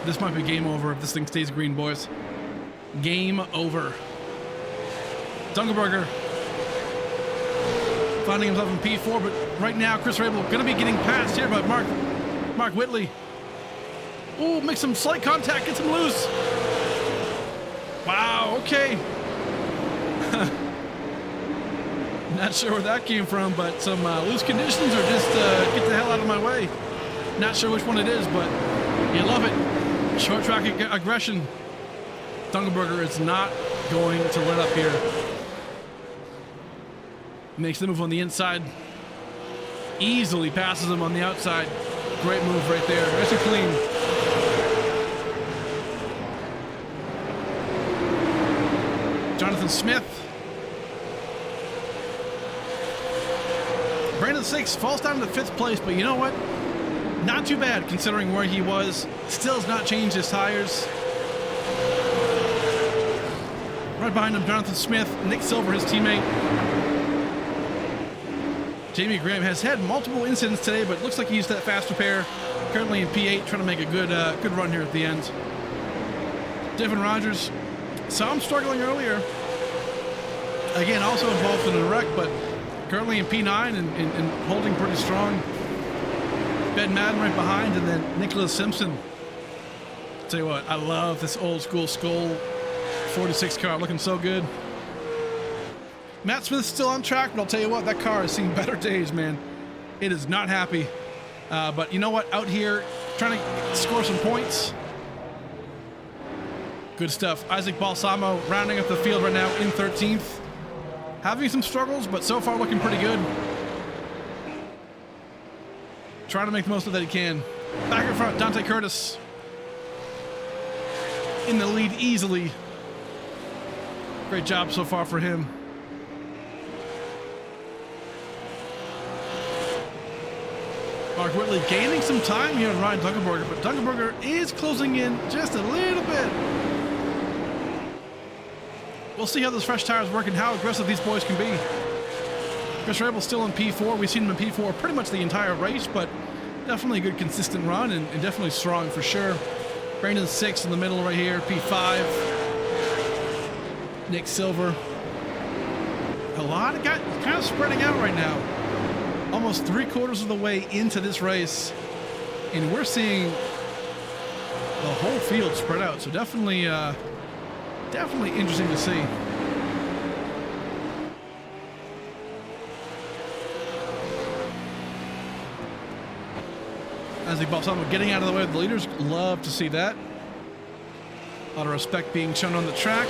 this might be game over if this thing stays green, boys. Game over. Dunkelberger finding himself in P4, but right now Chris Rabel going to be getting passed here by Mark Whitley. Ooh, makes some slight contact, gets him loose. Wow, okay. Not sure where that came from, but some loose conditions or just get the hell out of my way. Not sure which one it is, but you love it. Short track aggression. Dunkelberger is not going to let up here. Makes the move on the inside. Easily passes him on the outside. Great move right there. Nice and clean. Jonathan Smith. Brandon 6 falls down to 5th place, but you know what? Not too bad considering where he was. Still has not changed his tires. Right behind him, Jonathan Smith. Nick Silver, his teammate. Jamie Graham has had multiple incidents today, but looks like he used that fast repair. Currently in P8, trying to make a good run here at the end. Devin Rogers saw him struggling earlier. Again, also involved in a wreck, but currently in P9 and holding pretty strong. Ben Madden right behind, and then Nicholas Simpson. Tell you what, I love this old school Skull 46 car, looking so good. Matt Smith's still on track, but I'll tell you what, that car has seen better days, man. It is not happy. But you know what? Out here, trying to score some points. Good stuff. Isaac Balsamo rounding up the field right now in 13th. Having some struggles, but so far looking pretty good. Trying to make the most of that he can. Back in front, Dante Curtis. In the lead easily. Great job so far for him. Mark Whitley gaining some time here on Ryan Dunkelberger, but Dunkelberger is closing in just a little bit. We'll see how those fresh tires work and how aggressive these boys can be. Chris Rabel's still in P4. We've seen him in P4 pretty much the entire race, but definitely a good consistent run and definitely strong for sure. Brandon 6 in the middle right here, P5. Nick Silver. A lot of guys kind of spreading out right now. Almost 3/4 of the way into this race, and we're seeing the whole field spread out. So definitely interesting to see. Isaac Balsamo getting out of the way of the leaders. Love to see that. A lot of respect being shown on the track.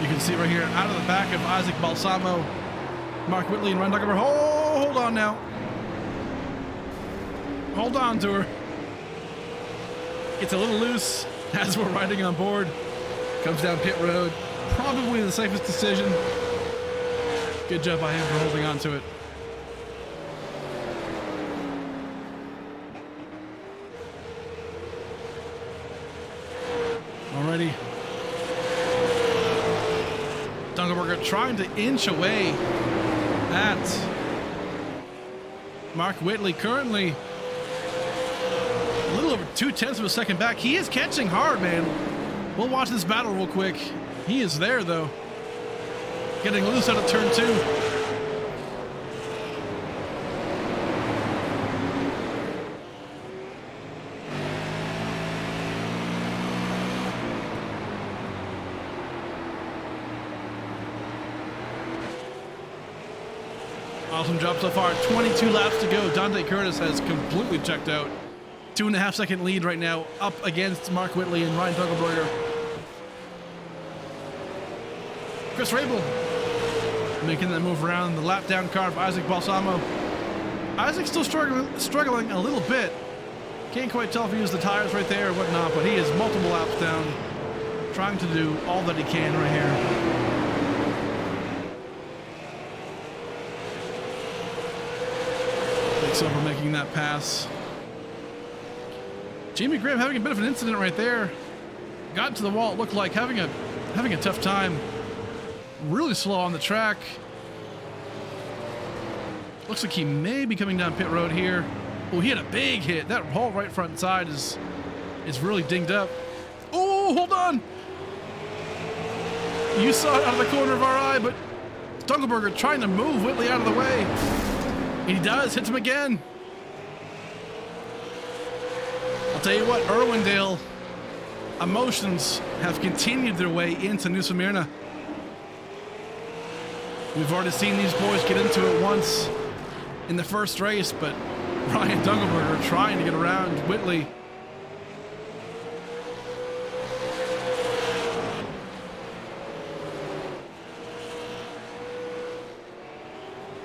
You can see right here, out of the back of Isaac Balsamo, Mark Whitley and Ryan Duckenberg. Oh, hold on now. Hold on to her. Gets a little loose as we're riding on board. Comes down pit road. Probably the safest decision. Good job by him for holding on to it. Alrighty. Dunkelberger trying to inch away at Mark Whitley, currently a little over 0.2 of a second back. He is catching hard, man. We'll watch this battle real quick. He is there, though. Getting loose out of turn 2. Awesome job so far. 22 laps to go. Dante Curtis has completely checked out. 2.5 second lead right now, up against Mark Whitley and Ryan Dunkelberger. Chris Rabel making that move around the lap down car of Isaac Balsamo. Isaac's still struggling a little bit. Can't quite tell if he used the tires right there or whatnot, but he is multiple laps down, trying to do all that he can right here. Nick Silver making that pass. Jamie Graham having a bit of an incident right there. Got to the wall, it looked like having a tough time. Really slow on the track. Looks like he may be coming down pit road here. Oh, he had a big hit. That whole right front side is really dinged up. Oh, hold on. You saw it out of the corner of our eye, but Dunkelberger trying to move Whitley out of the way. And he does, hits him again. I'll tell you what, Irwindale emotions have continued their way into New Smyrna. We've already seen these boys get into it once in the first race, but Ryan Dunkelberger trying to get around Whitley.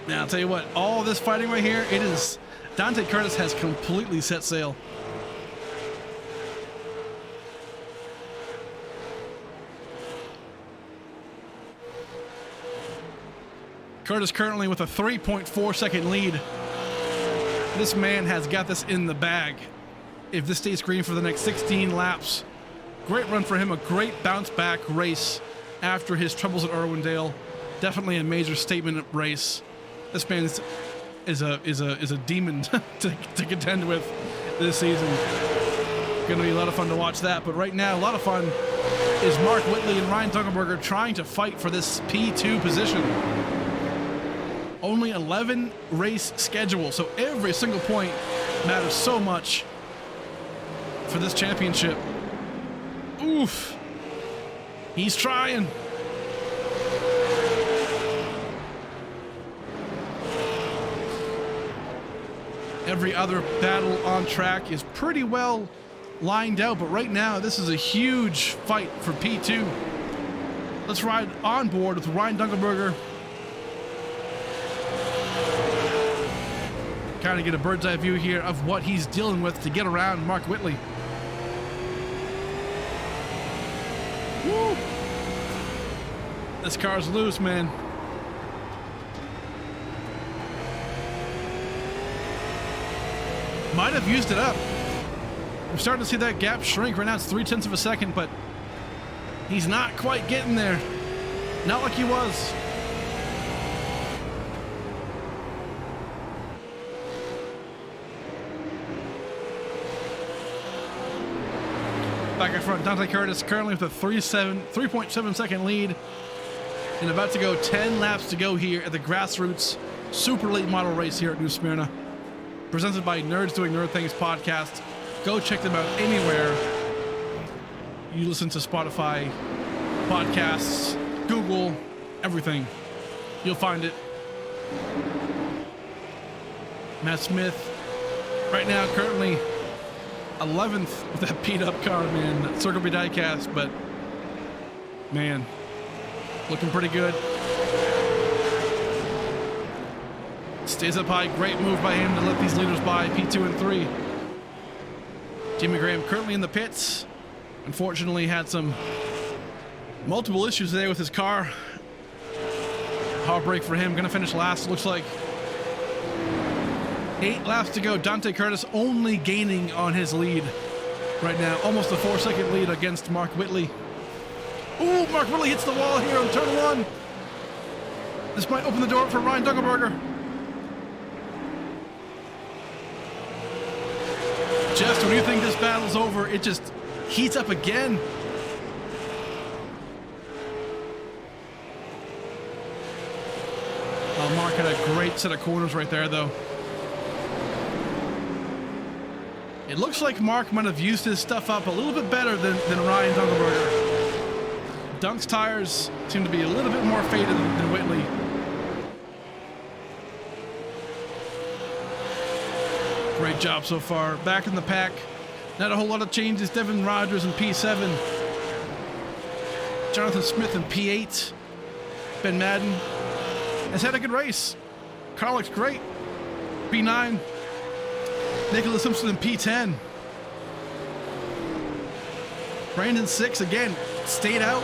Now, I'll tell you what, all this fighting right here, it is, Dante Curtis has completely set sail. Curtis currently with a 3.4 second lead. This man has got this in the bag. If this stays green for the next 16 laps, great run for him, a great bounce back race after his troubles at Irwindale. Definitely a major statement race. This man is a demon to contend with this season. Going to be a lot of fun to watch that. But right now, a lot of fun is Mark Whitley and Ryan Dunkelberger trying to fight for this P2 position. Only 11 race schedule, so every single point matters so much for this championship. Oof. He's trying. Every other battle on track is pretty well lined out, but right now this is a huge fight for P2. Let's ride on board with Ryan Dunkelberger. Kind of get a bird's eye view here of what he's dealing with to get around Mark Whitley. Woo! This car's loose, man. Might have used it up. We're starting to see that gap shrink. Right now it's 0.3 of a second, but he's not quite getting there. Not like he was. Back in front, Dante Curtis currently with a 3.7 second lead, and about to go 10 laps to go here at the Grassroots Super Late Model Race here at New Smyrna, presented by Nerds Doing Nerd Things podcast. Go check them out anywhere you listen to Spotify, podcasts, Google, everything. You'll find it. Matt Smith, right now currently 11th with that beat up car, man. Circle B diecast, but man, looking pretty good. Stays up high. Great move by him to let these leaders by. P2 and 3. Jimmy Graham currently in the pits. Unfortunately had some multiple issues today with his car. Heartbreak for him. Gonna finish last, looks like. 8 laps to go. Dante Curtis only gaining on his lead right now. Almost a 4-second lead against Mark Whitley. Ooh, Mark Whitley hits the wall here on turn 1. This might open the door for Ryan Dunkelberger. Just when you think this battle's over, it just heats up again. Oh, Mark had a great set of corners right there, though. It looks like Mark might have used his stuff up a little bit better than Ryan Dunkelberger. Dunk's tires seem to be a little bit more faded than Whitley. Great job so far. Back in the pack. Not a whole lot of changes. Devin Rogers in P7. Jonathan Smith in P8. Ben Madden has had a good race. Car looks great. P9. Nicholas Simpson in P10. Brandon 6 again. Stayed out.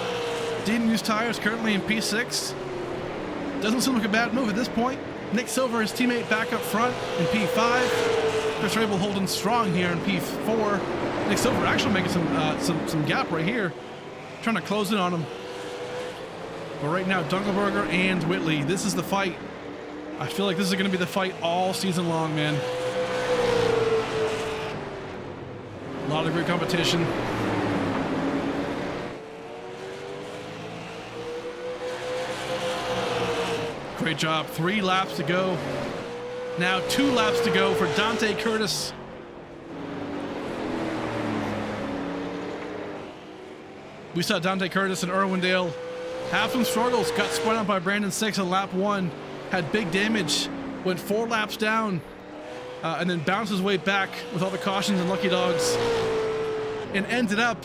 Didn't use tires. Currently in P6. Doesn't seem like a bad move at this point. Nick Silver, his teammate, back up front in P5. Chris Rabel holding strong here in P4. Nick Silver actually making some gap right here, trying to close in on him. But right now, Dunkelberger and Whitley, this is the fight. I feel like this is going to be the fight all season long, man. A lot of great competition. Great job. 3 laps to go. Now 2 laps to go for Dante Curtis. We saw Dante Curtis and Irwindale have some struggles. Got spun out by Brandon 6 on lap 1. Had big damage. Went 4 laps down. And then bounced his way back with all the cautions and lucky dogs. And ended up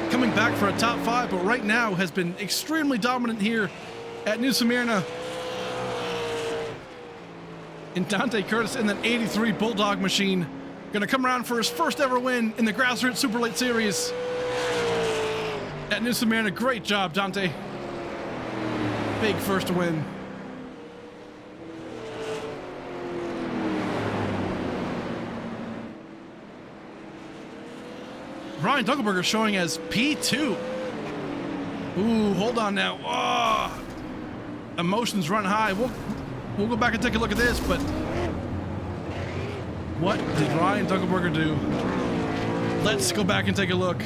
coming back for a top 5. But right now has been extremely dominant here at New Smyrna. And Dante Curtis in that 83 Bulldog machine. Gonna come around for his first ever win in the Grassroots Super Late Series at New Smyrna. Great job, Dante. Big first win. Ryan Dunkelberger showing as P2. Ooh, hold on now. Oh, emotions run high. We'll go back and take a look at this, but what did Ryan Dunkelberger do? Let's go back and take a look.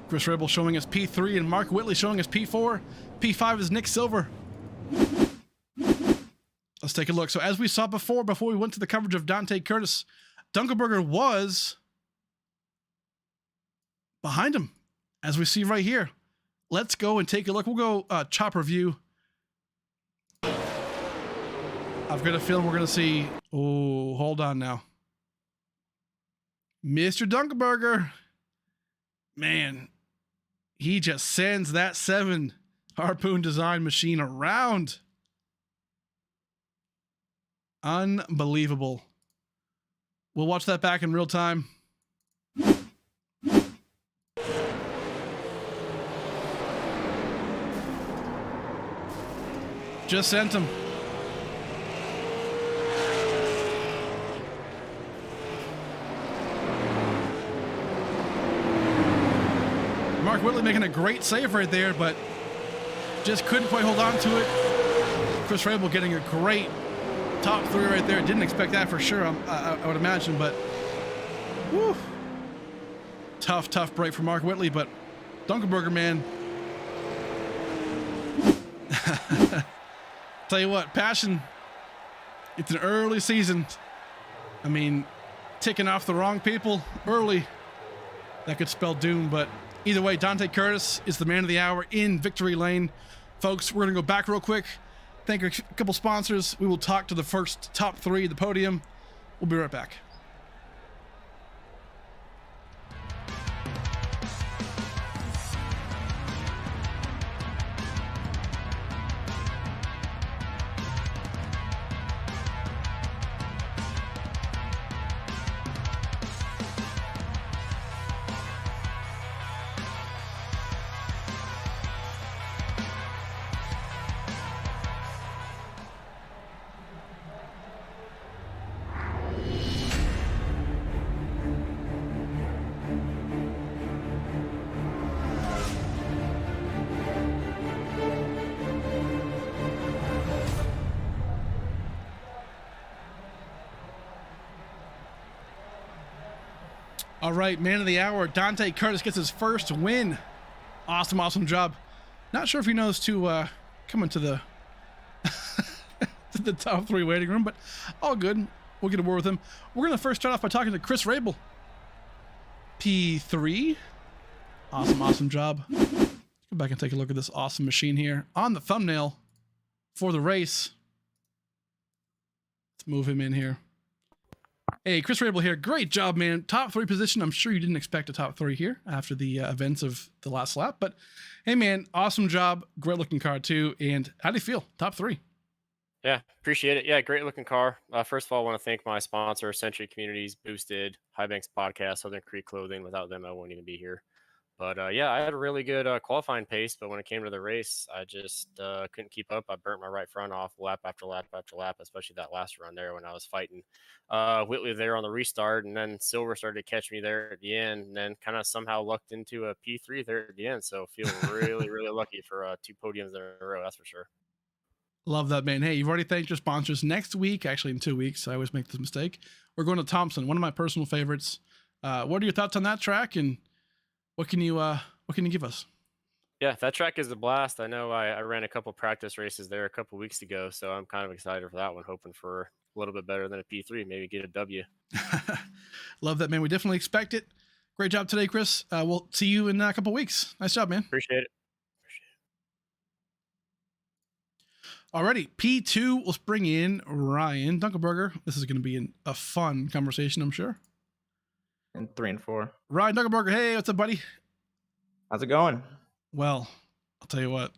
Chris Rabel showing us P3 and Mark Whitley showing us P4. P5 is Nick Silver. Let's take a look. So as we saw before we went to the coverage of Dante Curtis, Dunkelberger was behind him, as we see right here. Let's go and take a look. We'll go chopper view. I've got a feeling we're going to see... Oh, hold on now. Mr. Dunkelberger. Man, he just sends that 7 Harpoon design machine around. Unbelievable. We'll watch that back in real time. Just sent him. Whitley making a great save right there, but just couldn't quite hold on to it. Chris Rabel getting a great top 3 right there. Didn't expect that for sure, I would imagine, but whew. Tough break for Mark Whitley, but Dunkelberger, man. Tell you what, passion, it's an early season. I mean, ticking off the wrong people early, that could spell doom, but either way, Dante Curtis is the man of the hour in victory lane. Folks, we're going to go back real quick. Thank a couple sponsors. We will talk to the first top 3 of the podium. We'll be right back. All right, man of the hour, Dante Curtis gets his first win. Awesome job. Not sure if he knows to come into the to the top 3 waiting room, but all good. We'll get a word with him. We're gonna first start off by talking to Chris Rabel. P3. Awesome job. Let's go back and take a look at this awesome machine here on the thumbnail for the race. Let's move him in here. Hey, Chris Rabel here. Great job, man. Top 3 position. I'm sure you didn't expect a top 3 here after the events of the last lap, but hey, man, awesome job. Great looking car too. And how do you feel? Top 3. Yeah, appreciate it. Yeah, great looking car. First of all, I want to thank my sponsor, Century Communities, Boosted, High Banks Podcast, Southern Creek Clothing. Without them, I wouldn't even be here. But yeah, I had a really good qualifying pace, but when it came to the race, I just couldn't keep up. I burnt my right front off lap after lap after lap, especially that last run there when I was fighting Whitley there on the restart, and then Silver started to catch me there at the end, and then kind of somehow lucked into a P3 there at the end. So feel really lucky for 2 podiums in a row, that's for sure. Love that, man. Hey, you've already thanked your sponsors. Next week, actually in 2 weeks, I always make this mistake, we're going to Thompson, one of my personal favorites. What are your thoughts on that track, and what can you give us? Yeah, that track is a blast. I know I ran a couple practice races there a couple weeks ago, so I'm kind of excited for that one, hoping for a little bit better than a P3, maybe get a W. Love that, man. We definitely expect it. Great job today, Chris. We'll see you in a couple weeks. Nice job, man. Appreciate it. Alrighty, P2, let's bring in Ryan Dunkelberger. This is going to be a fun conversation, I'm sure. And 3 and 4. Ryan Dunkelberger, hey, what's up, buddy? How's it going? Well, I'll tell you what.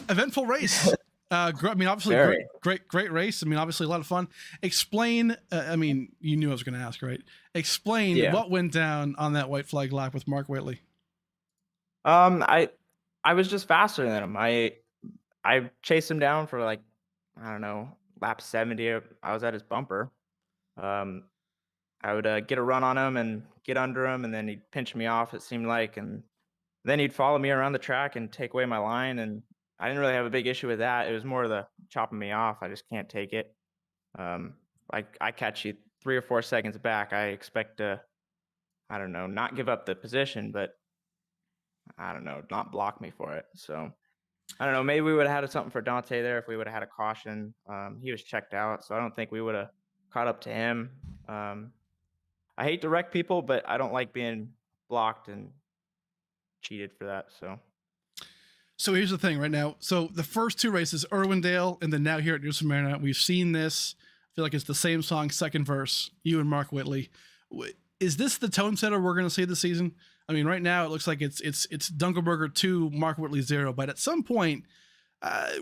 Eventful race. I mean, obviously, great race. I mean, obviously, a lot of fun. Explain. I mean, you knew I was going to ask, right? Explain what went down on that white flag lap with Mark Whitley. I was just faster than him. I chased him down for like, I don't know, lap 70. I was at his bumper. I would get a run on him and get under him, and then he'd pinch me off, it seemed like, and then he'd follow me around the track and take away my line, and I didn't really have a big issue with that. It was more the chopping me off. I just can't take it. I catch you 3 or 4 seconds back. I expect to, I don't know, not give up the position, but I don't know, not block me for it. So I don't know, maybe we would have had something for Dante there if we would have had a caution. He was checked out, so I don't think we would have caught up to him. I hate to wreck people, but I don't like being blocked and cheated for that. So here's the thing right now. So the first 2 races, Irwindale, and then now here at New Smyrna, we've seen this. I feel like it's the same song, second verse, you and Mark Whitley. Is this the tone setter we're going to see this season? I mean, right now it looks like it's Dunkelberger 2, Mark Whitley 0, but at some point,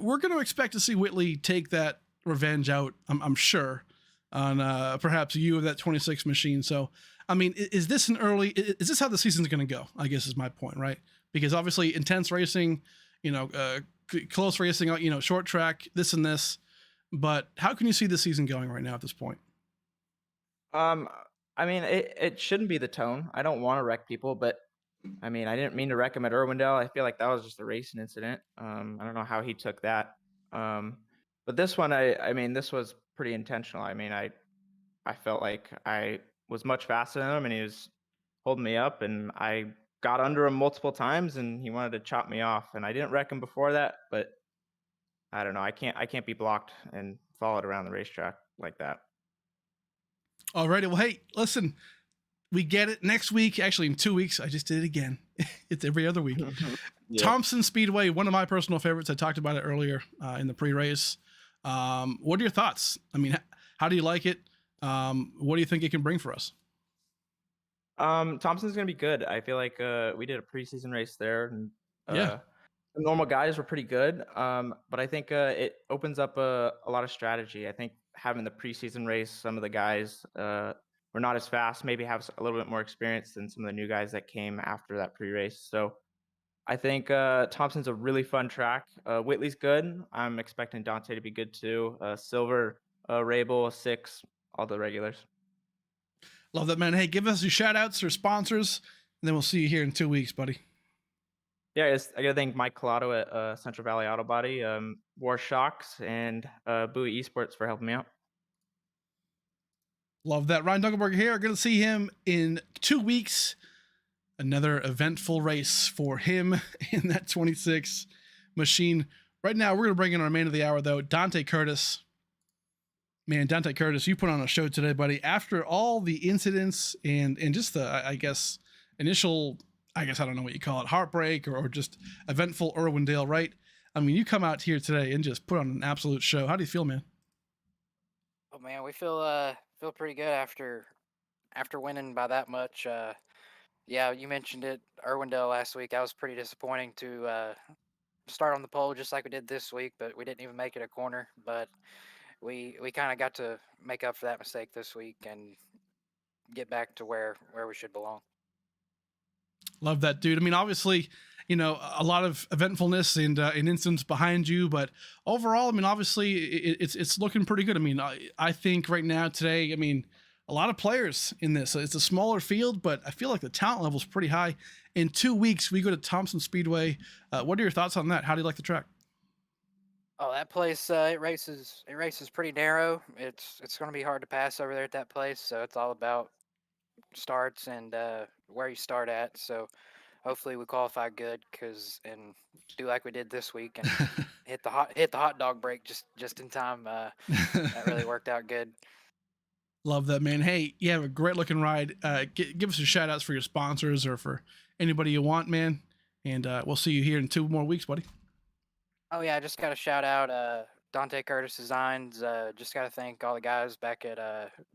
we're going to expect to see Whitley take that revenge out, I'm sure, on perhaps you of that 26 machine. So, I mean, is this how the season's going to go? I guess is my point, right? Because obviously intense racing, close racing, short track, this and this, but how can you see the season going right now at this point? I mean, it shouldn't be the tone. I don't want to wreck people, but I mean, I didn't mean to wreck him at Irwindale. I feel like that was just a racing incident. I don't know how he took that. But this one, I mean, this was pretty intentional. I mean, I felt like I was much faster than him, and he was holding me up, and I got under him multiple times, and he wanted to chop me off. And I didn't wreck him before that, but I don't know. I can't be blocked and followed around the racetrack like that. Alrighty. Well, hey, listen, we get it. Next week, actually in 2 weeks, I just did it again. It's every other week. Yeah. Thompson Speedway, one of my personal favorites. I talked about it earlier in the pre-race. What are your thoughts? I mean, how do you like it? What do you think it can bring for us? Thompson's gonna be good. I feel like we did a preseason race there, and Yeah. the normal guys were pretty good. But I think it opens up a lot of strategy. I think having the preseason race, some of the guys were not as fast, maybe have a little bit more experience than some of the new guys that came after that pre-race. So I think Thompson's a really fun track. Whitley's good. I'm expecting Dante to be good too. Silver, Rabel, Six, all the regulars. Love that, man. Hey, give us your shout outs or sponsors, and then we'll see you here in 2 weeks, buddy. Yeah, I gotta thank Mike Collado at Central Valley Auto Body, War Shocks, and Bowie Esports for helping me out. Love that. Ryan Dunkelberger here. Going to see him in 2 weeks. Another eventful race for him in that 26 machine. Right now, we're going to bring in our man of the hour, though, Dante Curtis. Man, Dante Curtis, you put on a show today, buddy. After all the incidents and just the, I guess, initial, I don't know what you call it, heartbreak or just eventful Irwindale, right? I mean, you come out here today and just put on an absolute show. How do you feel, man? Oh man, we feel pretty good after winning by that much. Yeah, you mentioned it, Irwindale last week. That was pretty disappointing to start on the pole just like we did this week, but we didn't even make it a corner. But we kind of got to make up for that mistake this week and get back to where we should belong. Love that, dude. I mean, obviously, you know, a lot of eventfulness and incidents behind you, but overall, I mean, obviously, it's looking pretty good. I mean, I think right now today, I mean, a lot of players in this. It's a smaller field, but I feel like the talent level is pretty high. In 2 weeks, we go to Thompson Speedway. What are your thoughts on that? How do you like the track? Oh, that place it races pretty narrow. It's going to be hard to pass over there at that place. So it's all about starts and where you start at. So hopefully we qualify good and do like we did this week and hit the hot dog break just in time. That really worked out good. Love that, man. Hey, you have a great looking ride. Give us your shout outs for your sponsors or for anybody you want, man. And we'll see you here in 2 more weeks, buddy. Oh yeah, I just got to shout out Dante Curtis Designs. Just got to thank all the guys back at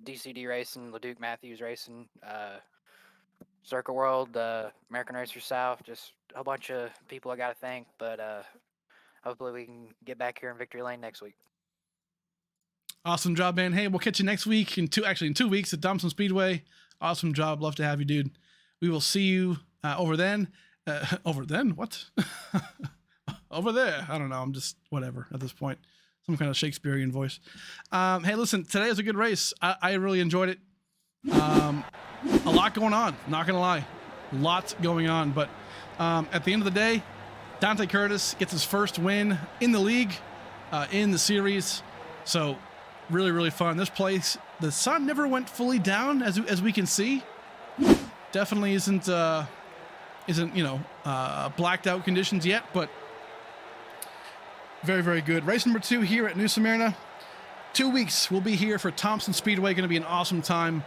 DCD Racing, LeDuc Matthews Racing, Circle World, American Racer South. Just a bunch of people I got to thank. But hopefully we can get back here in Victory Lane next week. Awesome job, man. Hey, we'll catch you next week in 2 weeks at Thompson Speedway. Awesome job. Love to have you, dude. We will see you over then. Over then? What? Over there. I don't know. I'm just whatever at this point. Some kind of Shakespearean voice. Hey, listen, today was a good race. I really enjoyed it. A lot going on. Not going to lie. Lots going on. But at the end of the day, Dante Curtis gets his first win in the league, in the series. So really, really fun. This place, the sun never went fully down, as we can see. Definitely isn't blacked out conditions yet, but very, very good. Race number 2 here at New Smyrna. 2 weeks, we'll be here for Thompson Speedway. Going to be an awesome time.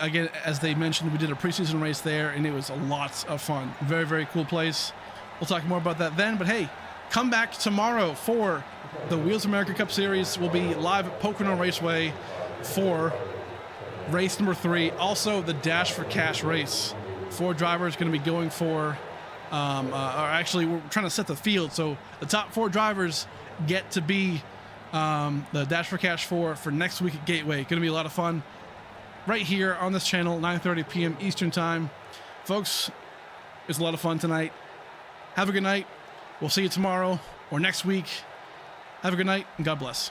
Again, as they mentioned, we did a preseason race there, and it was a lot of fun. Very, very cool place. We'll talk more about that then. But hey, come back tomorrow for the Wheels America Cup Series. We'll be live at Pocono Raceway for race number 3. Also, the Dash for Cash race. 4 drivers going to be going for, we're trying to set the field. So the top 4 drivers get to be the Dash for Cash for next week at Gateway. Going to be a lot of fun right here on this channel, 9:30 p.m. Eastern Time. Folks, it's a lot of fun tonight. Have a good night. We'll see you tomorrow or next week. Have a good night and God bless.